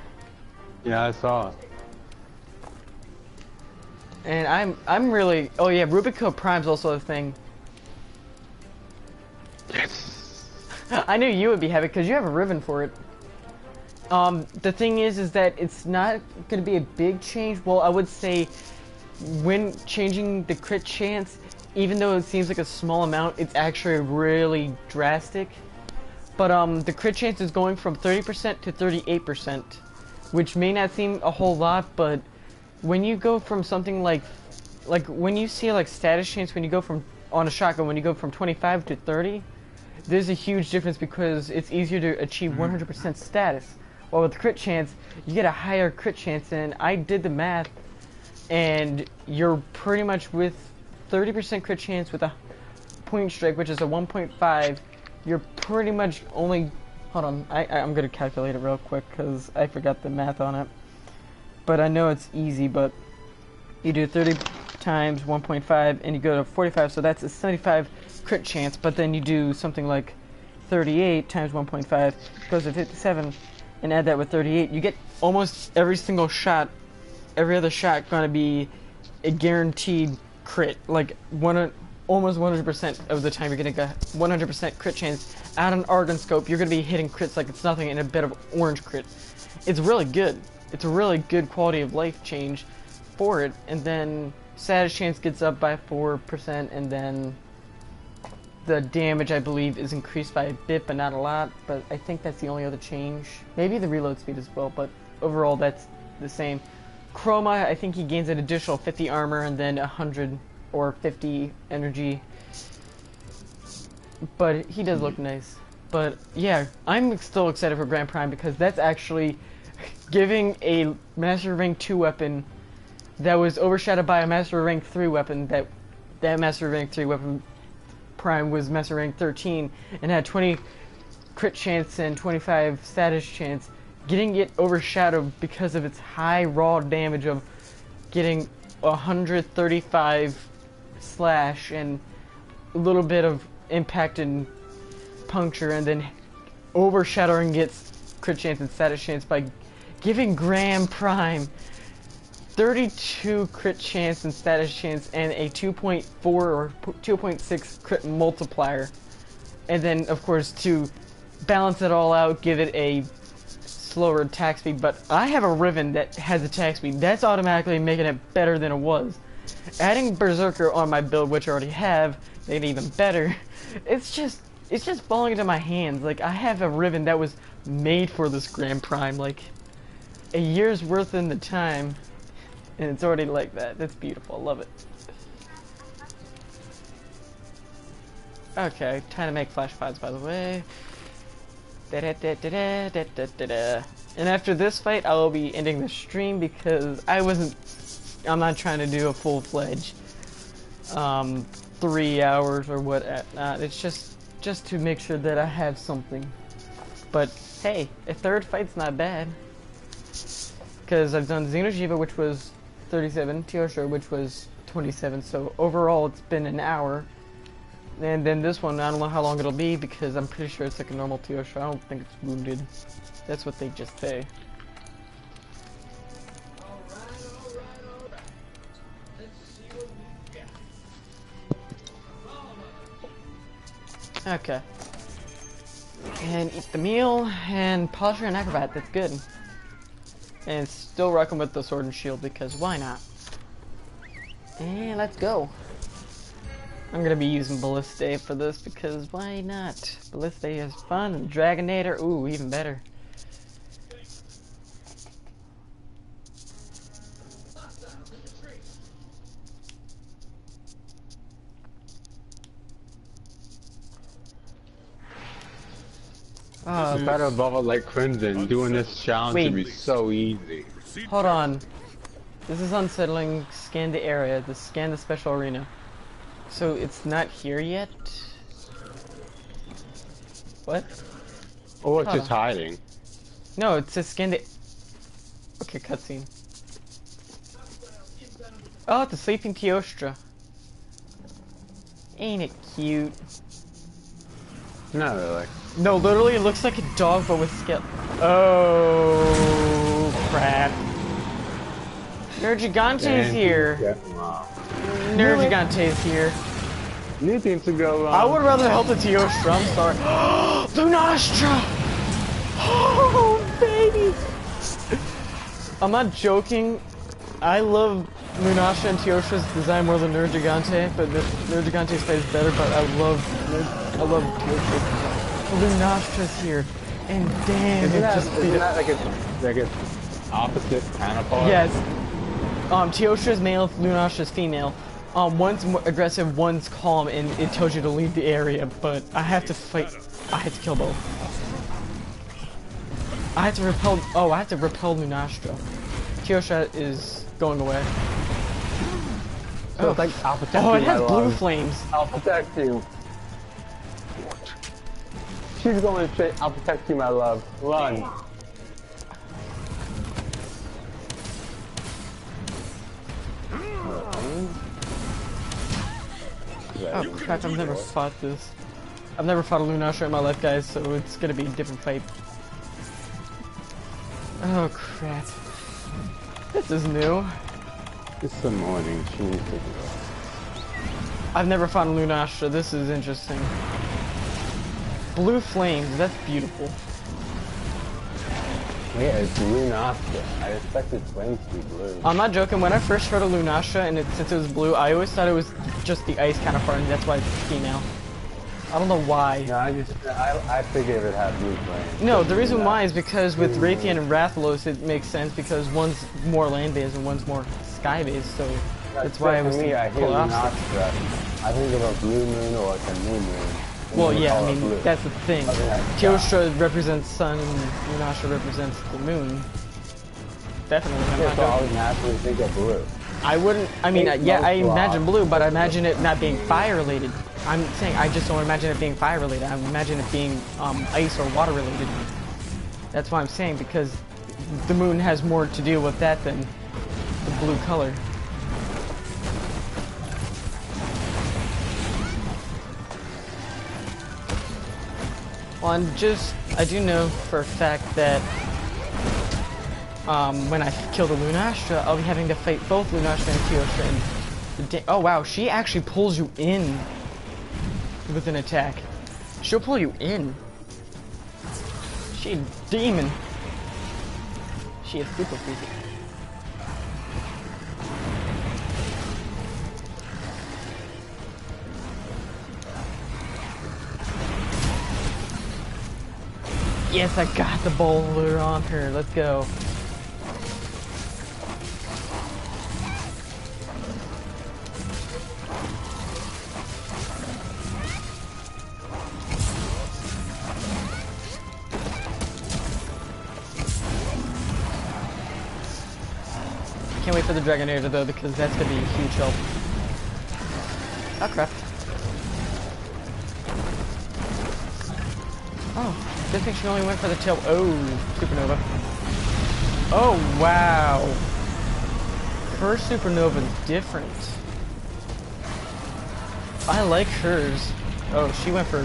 Yeah, I saw it. And I'm really. Oh yeah, Rubico Prime's also a thing. Yes. I knew you would be happy because you have a Riven for it. The thing is that it's not going to be a big change. Well, I would say when changing the crit chance, even though it seems like a small amount, it's actually really drastic. But the crit chance is going from 30% to 38%, which may not seem a whole lot, but when you go from something like when you see like status chance, when you go from on a shotgun, when you go from 25 to 30, there's a huge difference because it's easier to achieve 100% status. While with crit chance, you get a higher crit chance, and I did the math, and you're pretty much with 30% crit chance with a point strike, which is a 1.5, you're pretty much only, hold on, I'm gonna calculate it real quick because I forgot the math on it. But I know it's easy, but you do 30 times 1.5 and you go to 45, so that's a 75 crit chance, but then you do something like 38 times 1.5 goes to 57, and add that with 38, you get almost every single shot, every other shot gonna be a guaranteed crit, like almost 100% of the time you're gonna get 100% crit chance. Out an Argon Scope, you're gonna be hitting crits like it's nothing and a bit of orange crit. It's really good. It's a really good quality of life change for it, and then status chance gets up by 4%, and then the damage, I believe, is increased by a bit, but not a lot, but I think that's the only other change. Maybe the reload speed as well, but overall that's the same. Chroma, I think he gains an additional 50 armor and then 100 or 50 energy, but he does look nice. But yeah, I'm still excited for Grand Prime because that's actually giving a Master Rank 2 weapon that was overshadowed by a Master Rank 3 weapon, that Master Rank 3 weapon Prime was Master Rank 13 and had 20 crit chance and 25 status chance, getting it overshadowed because of its high raw damage of getting 135 slash and a little bit of impact and puncture, and then overshadowing its crit chance and status chance by giving Grand Prime 32 crit chance and status chance and a 2.4 or 2.6 crit multiplier. And then, of course, to balance it all out, give it a slower attack speed. But I have a Riven that has attack speed. That's automatically making it better than it was. Adding Berserker on my build, which I already have, made it even better. It's just falling into my hands. Like, I have a Riven that was made for this Grand Prime, like a year's worth in the time, and it's already like that. That's beautiful. I love it. Okay, time to make flash pods, by the way. And after this fight, I will be ending the stream because I'm not trying to do a full-fledged 3 hours or whatnot. It's just to make sure that I have something. But hey, a third fight's not bad. Because I've done Xenojiva, which was 37, Teosho, which was 27, so overall it's been an hour. And then this one, I don't know how long it'll be because I'm pretty sure it's like a normal Teosho. I don't think it's wounded. That's what they just say. Okay. And eat the meal, and Polisher and Acrobat, that's good. And still rocking with the Sword and Shield because why not? And let's go. I'm gonna be using Ballista for this because why not? Ballista is fun and Dragonator, ooh, even better. I thought about like Crimson doing this challenge Wait. would be so easy. Hold on. This is unsettling. Scan the area. Scan the special arena. So it's not here yet? What? Oh, it's just hiding. No, it says scan the... Okay, cutscene. Oh, it's a sleeping Teostra. Ain't it cute? Not really. No, literally it looks like a dog but with skill. Oh, crap. Nergigante's here. Nergigante's here. Anything to go I would rather help the Teostra, I'm sorry. Lunastra! Oh, baby! I'm not joking. I love Lunastra and Teostra's design more than Nergigante, but Nergigante's fight is better, but I love Teostra's design. Lunastra's here, and damn, Isn't that like a opposite counterpart? Yes. Teostra's male, Lunastra's female. One's more aggressive, one's calm, and it tells you to leave the area, but I have to fight. I have to kill both. I have to repel. Oh, I have to repel Lunastra. Teostra is going away. So it's like, I'll protect Oh, you, it has my blue love. flames. I'll protect you. She's going straight. I'll protect you, my love. Run. Oh crap, I've never fought this. I've never fought a Lunastra in my life, guys, so it's gonna be a different fight. Oh crap. This is new. It's the morning. She needs to go. I've never fought a Lunastra. This is interesting. Blue flames, that's beautiful. Yeah, it's Lunastra. I expected flames to be blue. I'm not joking, when I first heard of Lunastra, and since it was blue, I always thought it was just the ice counterpart, and that's why it's female. I don't know why. No, I figured it would have blue flames. No, the reason why is because with Raytheon and Rathalos, it makes sense because one's more land-based and one's more sky-based, so that's why I was me, I hear pull off. Lunastra. I think of a blue moon or like a new moon. Well, yeah, I mean, that's the thing. Teostra represents sun, and Lunastra represents the moon. Definitely, I'm Yeah, not so I joking. would naturally think of blue. I wouldn't, I mean, It's yeah, I no imagine flaw. blue, but I imagine it not being fire-related. I'm saying I just don't imagine it being fire-related. I imagine it being ice or water-related. That's why I'm saying, because the moon has more to do with that than the blue color. Well, I do know for a fact that when I kill the Lunastra, I'll be having to fight both Lunastra and Teostra. And oh wow, she actually pulls you in with an attack. She'll pull you in. She a demon. She is super freaky. Yes, I got the boulder on her. Let's go. Can't wait for the Dragonator though, because that's gonna be a huge help. Oh crap. Oh, good thing she only went for the tail. Oh, supernova. Oh wow. Her supernova's different. I like hers. Oh, she went for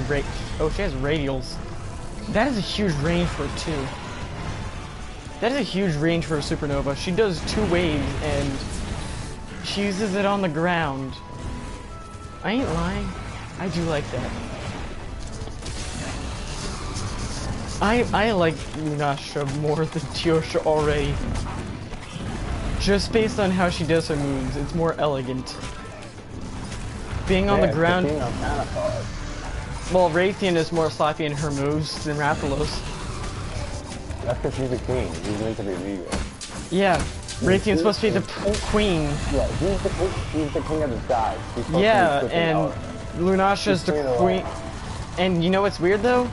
oh, she has radials. That is a huge range for it too. That is a huge range for a supernova. She does 2 waves and she uses it on the ground. I ain't lying. I do like that. I like Lunastra more than Teostra already. Just based on how she does her moves, it's more elegant. being on the Yeah, ground. Being on kind of hard. Well, Raytheon is more sloppy in her moves than Rathalos. That's because she's a king. He's meant to be legal. Yeah, Raytheon's supposed to be the queen. Yeah, he's the king of the sky. Yeah, and Lunasha's the queen. And you know what's weird though?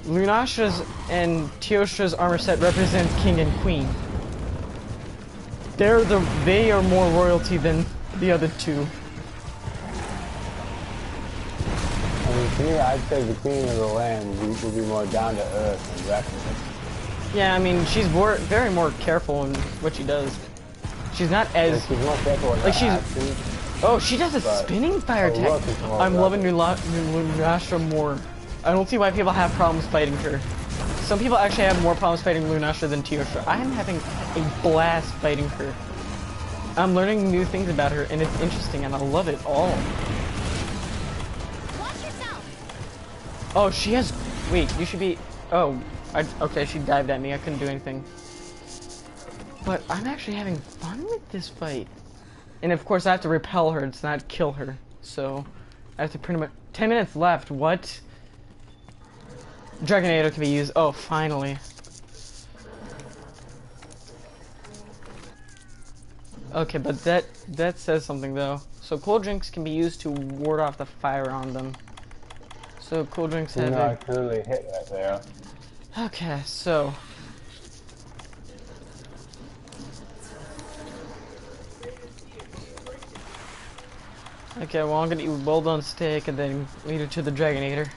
Lunasha's and Teostra's armor set represents king and queen. They are more royalty than the other two. I mean, to me, I'd say the queen of the land would be more down to earth and reckless. Yeah, I mean, she's very more careful in what she does. She's not as... She's more careful in like, her actions. Oh, she does a spinning fire attack. I'm loving Lunasha more. I don't see why people have problems fighting her. Some people actually have more problems fighting Lunasha than Teostra. I am having a blast fighting her. I'm learning new things about her, and it's interesting, and I love it all. Oh, she has... Wait, you should be... Oh, okay, she dived at me. I couldn't do anything. But I'm actually having fun with this fight. And of course, I have to repel her. It's not kill her. So, I have to pretty much... 10 minutes left. What? Dragonator can be used. Oh, finally. Okay, but that says something, though. So, cold drinks can be used to ward off the fire on them. So, cold drinks have... I clearly hit right there. Okay, so... Okay, well, I'm gonna eat well done steak and then lead her to the Dragonator.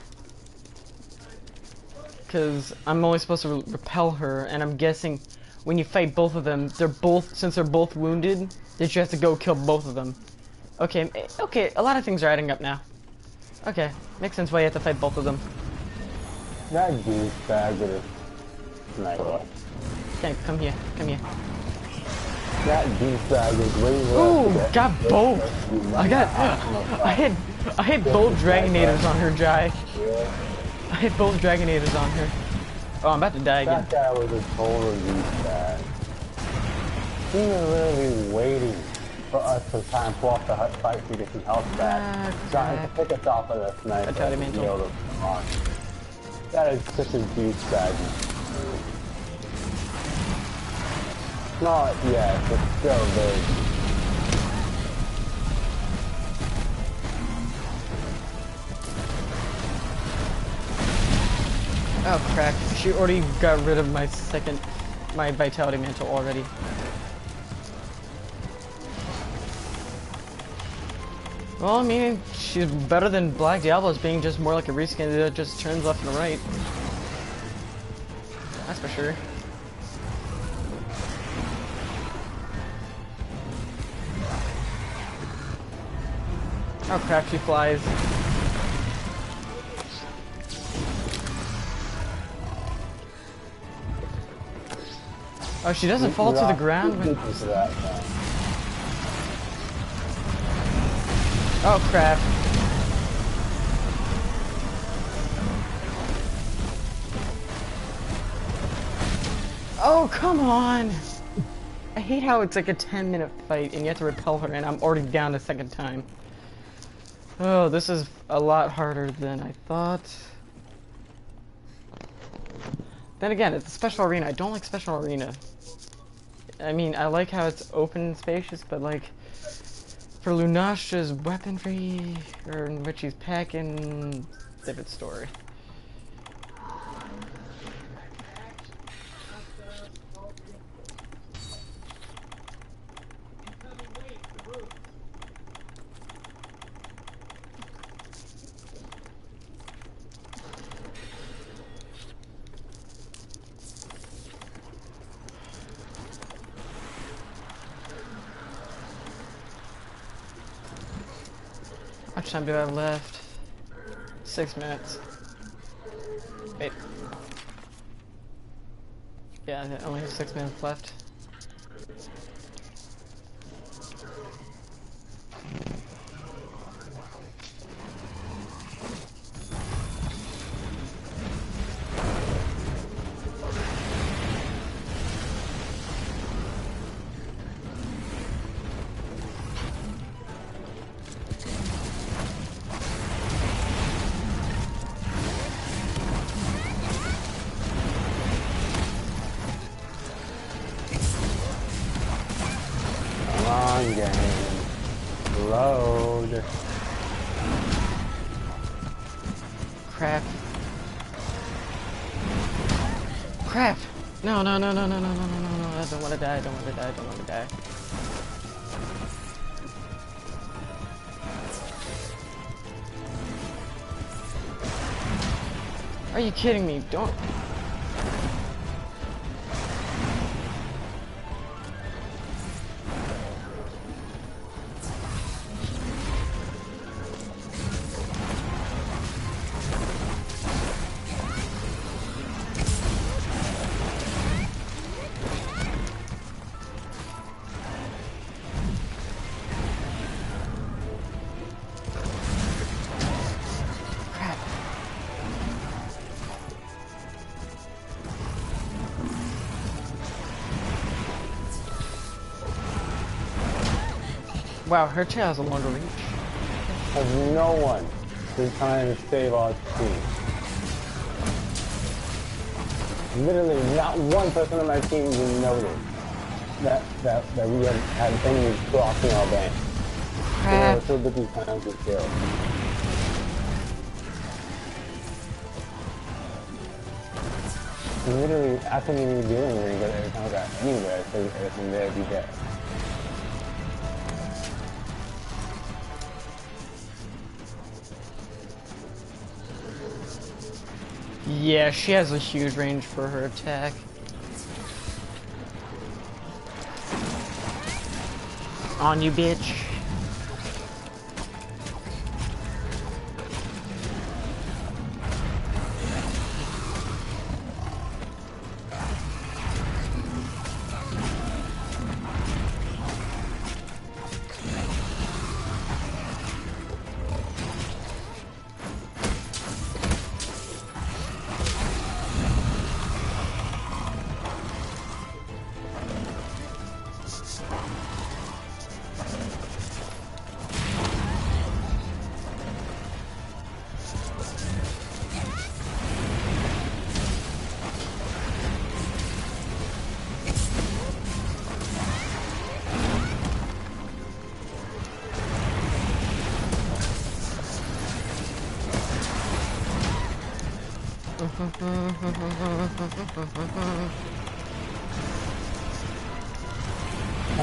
Because I'm only supposed to repel her, and I'm guessing when you fight both of them, since they're both wounded, that you have to go kill both of them. Okay, okay, a lot of things are adding up now. Okay, makes sense why you have to fight both of them. That douchebag with a sniper. Okay, come here, come here. That douchebag is way Ooh, worse. got both. I hit both Dragonators on her, Jai. I hit both Dragonators on her. Oh, I'm about to die again. That guy was a total douchebag. He was literally waiting for us to try and pull off the fight to get some health back. Trying to pick us off of the sniper and be able to come on. That is such a douchebag. Not yet, but still very. Oh crap, she already got rid of my vitality mantle already. Well, I mean, she's better than Black Diablo's being just more like a reskin that just turns left and right. That's for sure. Oh crap, she flies. Oh, she doesn't fall to the ground when... Oh crap. Oh, come on! I hate how it's like a 10-minute fight and you have to repel her and I'm already down a second time. Oh, this is a lot harder than I thought. Then again, it's a special arena. I don't like special arena. I mean, I like how it's open and spacious, but like, for Lunasha's weaponry, or in which he's packing, different story. How much time do I have left? 6 minutes. Wait. Yeah, I only have 6 minutes left. Load. Crap. Crap! No, no, no, no, no, no, no, no, no, no, I don't want to die, I don't want to die, I don't want to die. Are you kidding me? Don't... Wow, her tail has a longer reach. There's no one who's trying to save our team. Literally, not one person on my team even noticed that we had enemies blocking our bank. They were so busy trying to kill. Literally, I couldn't even do anything, but every time I got anywhere, so everything there would be dead. Yeah, she has a huge range for her attack. On you, bitch.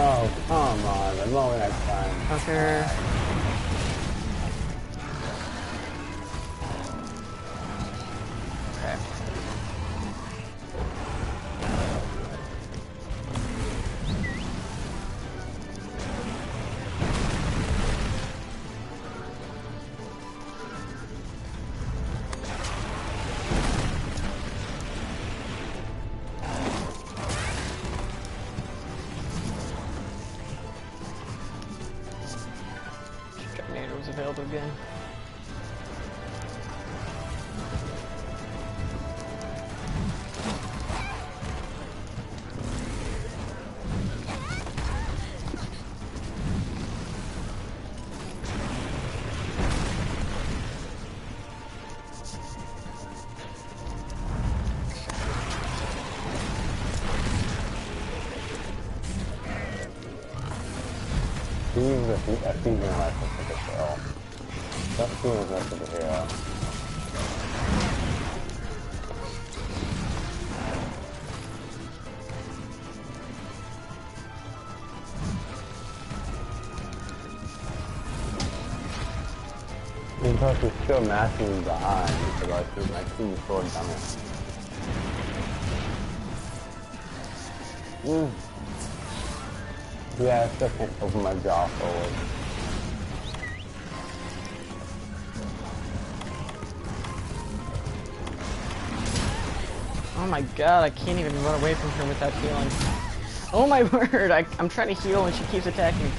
Oh, come on, the moment next time. Okay. Tornado's available again. I think you're not supposed to hero. That feels like a hero. And plus, it's still massively behind because my team is so dumb. Yeah, I still can't open my jaw forward. Oh my god, I can't even run away from her without healing. Oh my word, I'm trying to heal and she keeps attacking me.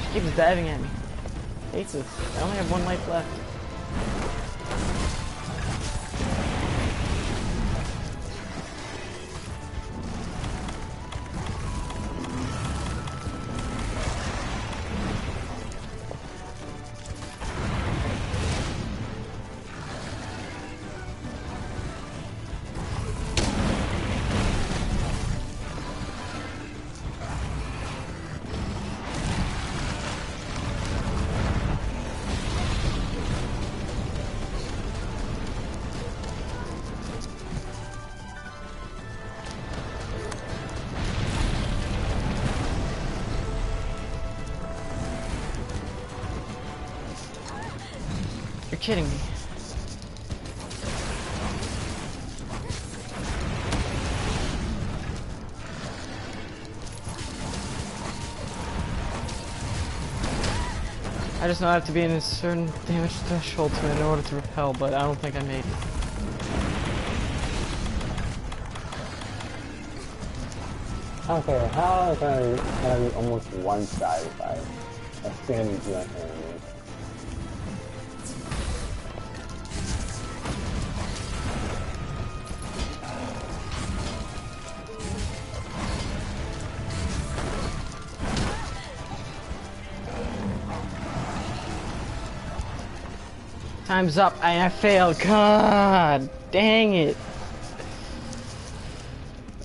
She keeps diving at me. Hates this. I only have one life left. You're kidding me. I just know I have to be in a certain damage threshold in order to repel, but I don't think I made it. Okay, how can I be almost one-sided by a standing giant enemy? Time's up, and I failed. God dang it.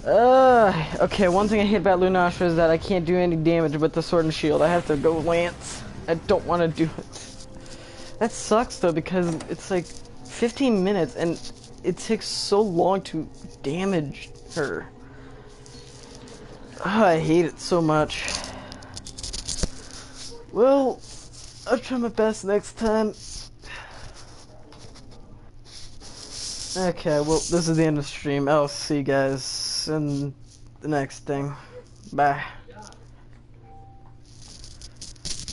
Okay, one thing I hate about Lunastra is that I can't do any damage with the sword and shield. I have to go Lance. I don't want to do it. That sucks though, because it's like 15 minutes and it takes so long to damage her. I hate it so much. Well, I'll try my best next time. Okay, well, this is the end of the stream. I'll see you guys in the next thing. Bye.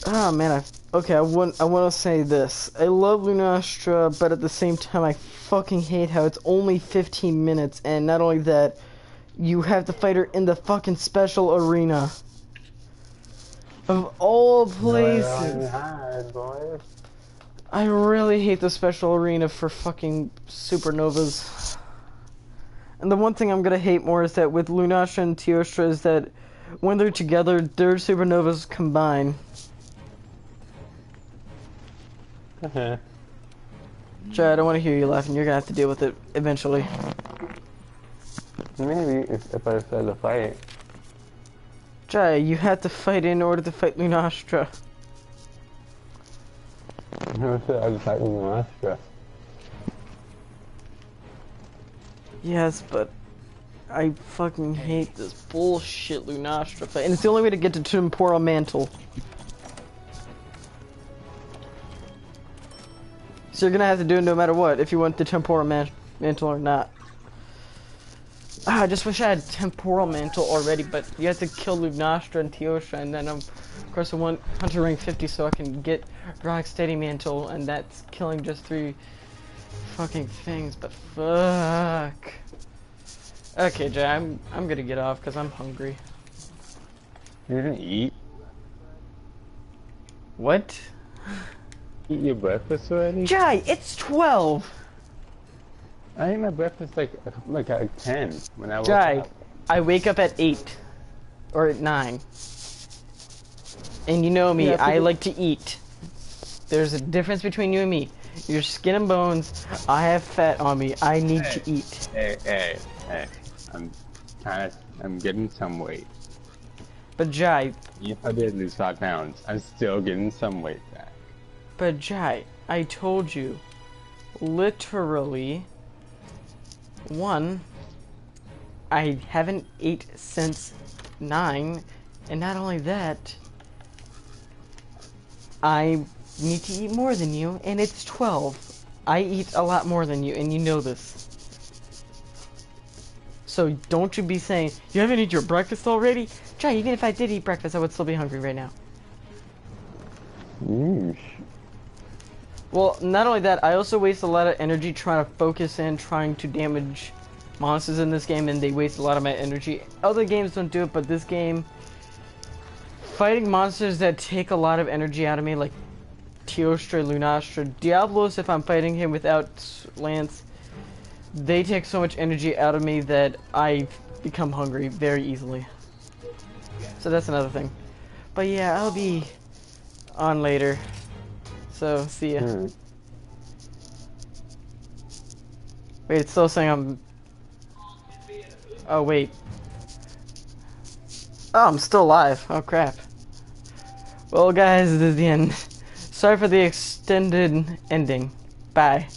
Oh man, I want to say this. I love Lunastra, but at the same time, I fucking hate how it's only 15 minutes, and not only that, you have to fight her in the fucking special arena. Of all places. I really hate the special arena for fucking supernovas. And the one thing I'm gonna hate more is that with Lunastra and Teostra is that when they're together, their supernovas combine. Jay, I don't want to hear you laughing. You're gonna have to deal with it eventually. Maybe if I decide to fight. Jay, you have to fight in order to fight Lunastra. Never said I was fighting Lunastra. Yes, but I fucking hate this bullshit Lunastra fight, and it's the only way to get to Temporal Mantle. So you're gonna have to do it no matter what, if you want the Temporal Mantle or not. I just wish I had Temporal Mantle already, but you have to kill Lunastra and Teostra, and then of course I want Hunter rank 50 so I can get Rocksteady Mantle, and that's killing just 3 fucking things, but fuck. Okay, Jay, I'm gonna get off because I'm hungry. You didn't eat? What? Eat your breakfast already? Jay, it's 12! I ate my breakfast like at 10 when I woke Jay, up. I wake up at 8. Or at 9. And you know me, Yeah, I like to eat. There's a difference between you and me. You're skin and bones, I have fat on me, I need to eat. Hey. I'm getting some weight. But Jai, If I did lose 5 pounds, I'm still getting some weight back. but Jai, I told you, literally, 1, I haven't ate since 9, and not only that, I need to eat more than you, and it's 12. I eat a lot more than you, and you know this. So don't you be saying, you haven't eaten your breakfast already? Jai, even if I did eat breakfast, I would still be hungry right now. Yeesh. Well, not only that, I also waste a lot of energy trying to focus in, trying to damage monsters in this game, and they waste a lot of my energy. Other games don't do it, but this game, fighting monsters that take a lot of energy out of me, like Teostra, Lunastra, Diablos, if I'm fighting him without Lance, they take so much energy out of me that I become hungry very easily. So that's another thing. But yeah, I'll be on later. So, see ya. Wait, it's still saying I'm... Oh, wait. Oh, I'm still alive. Oh, crap. Well, guys, this is the end. Sorry for the extended ending. Bye.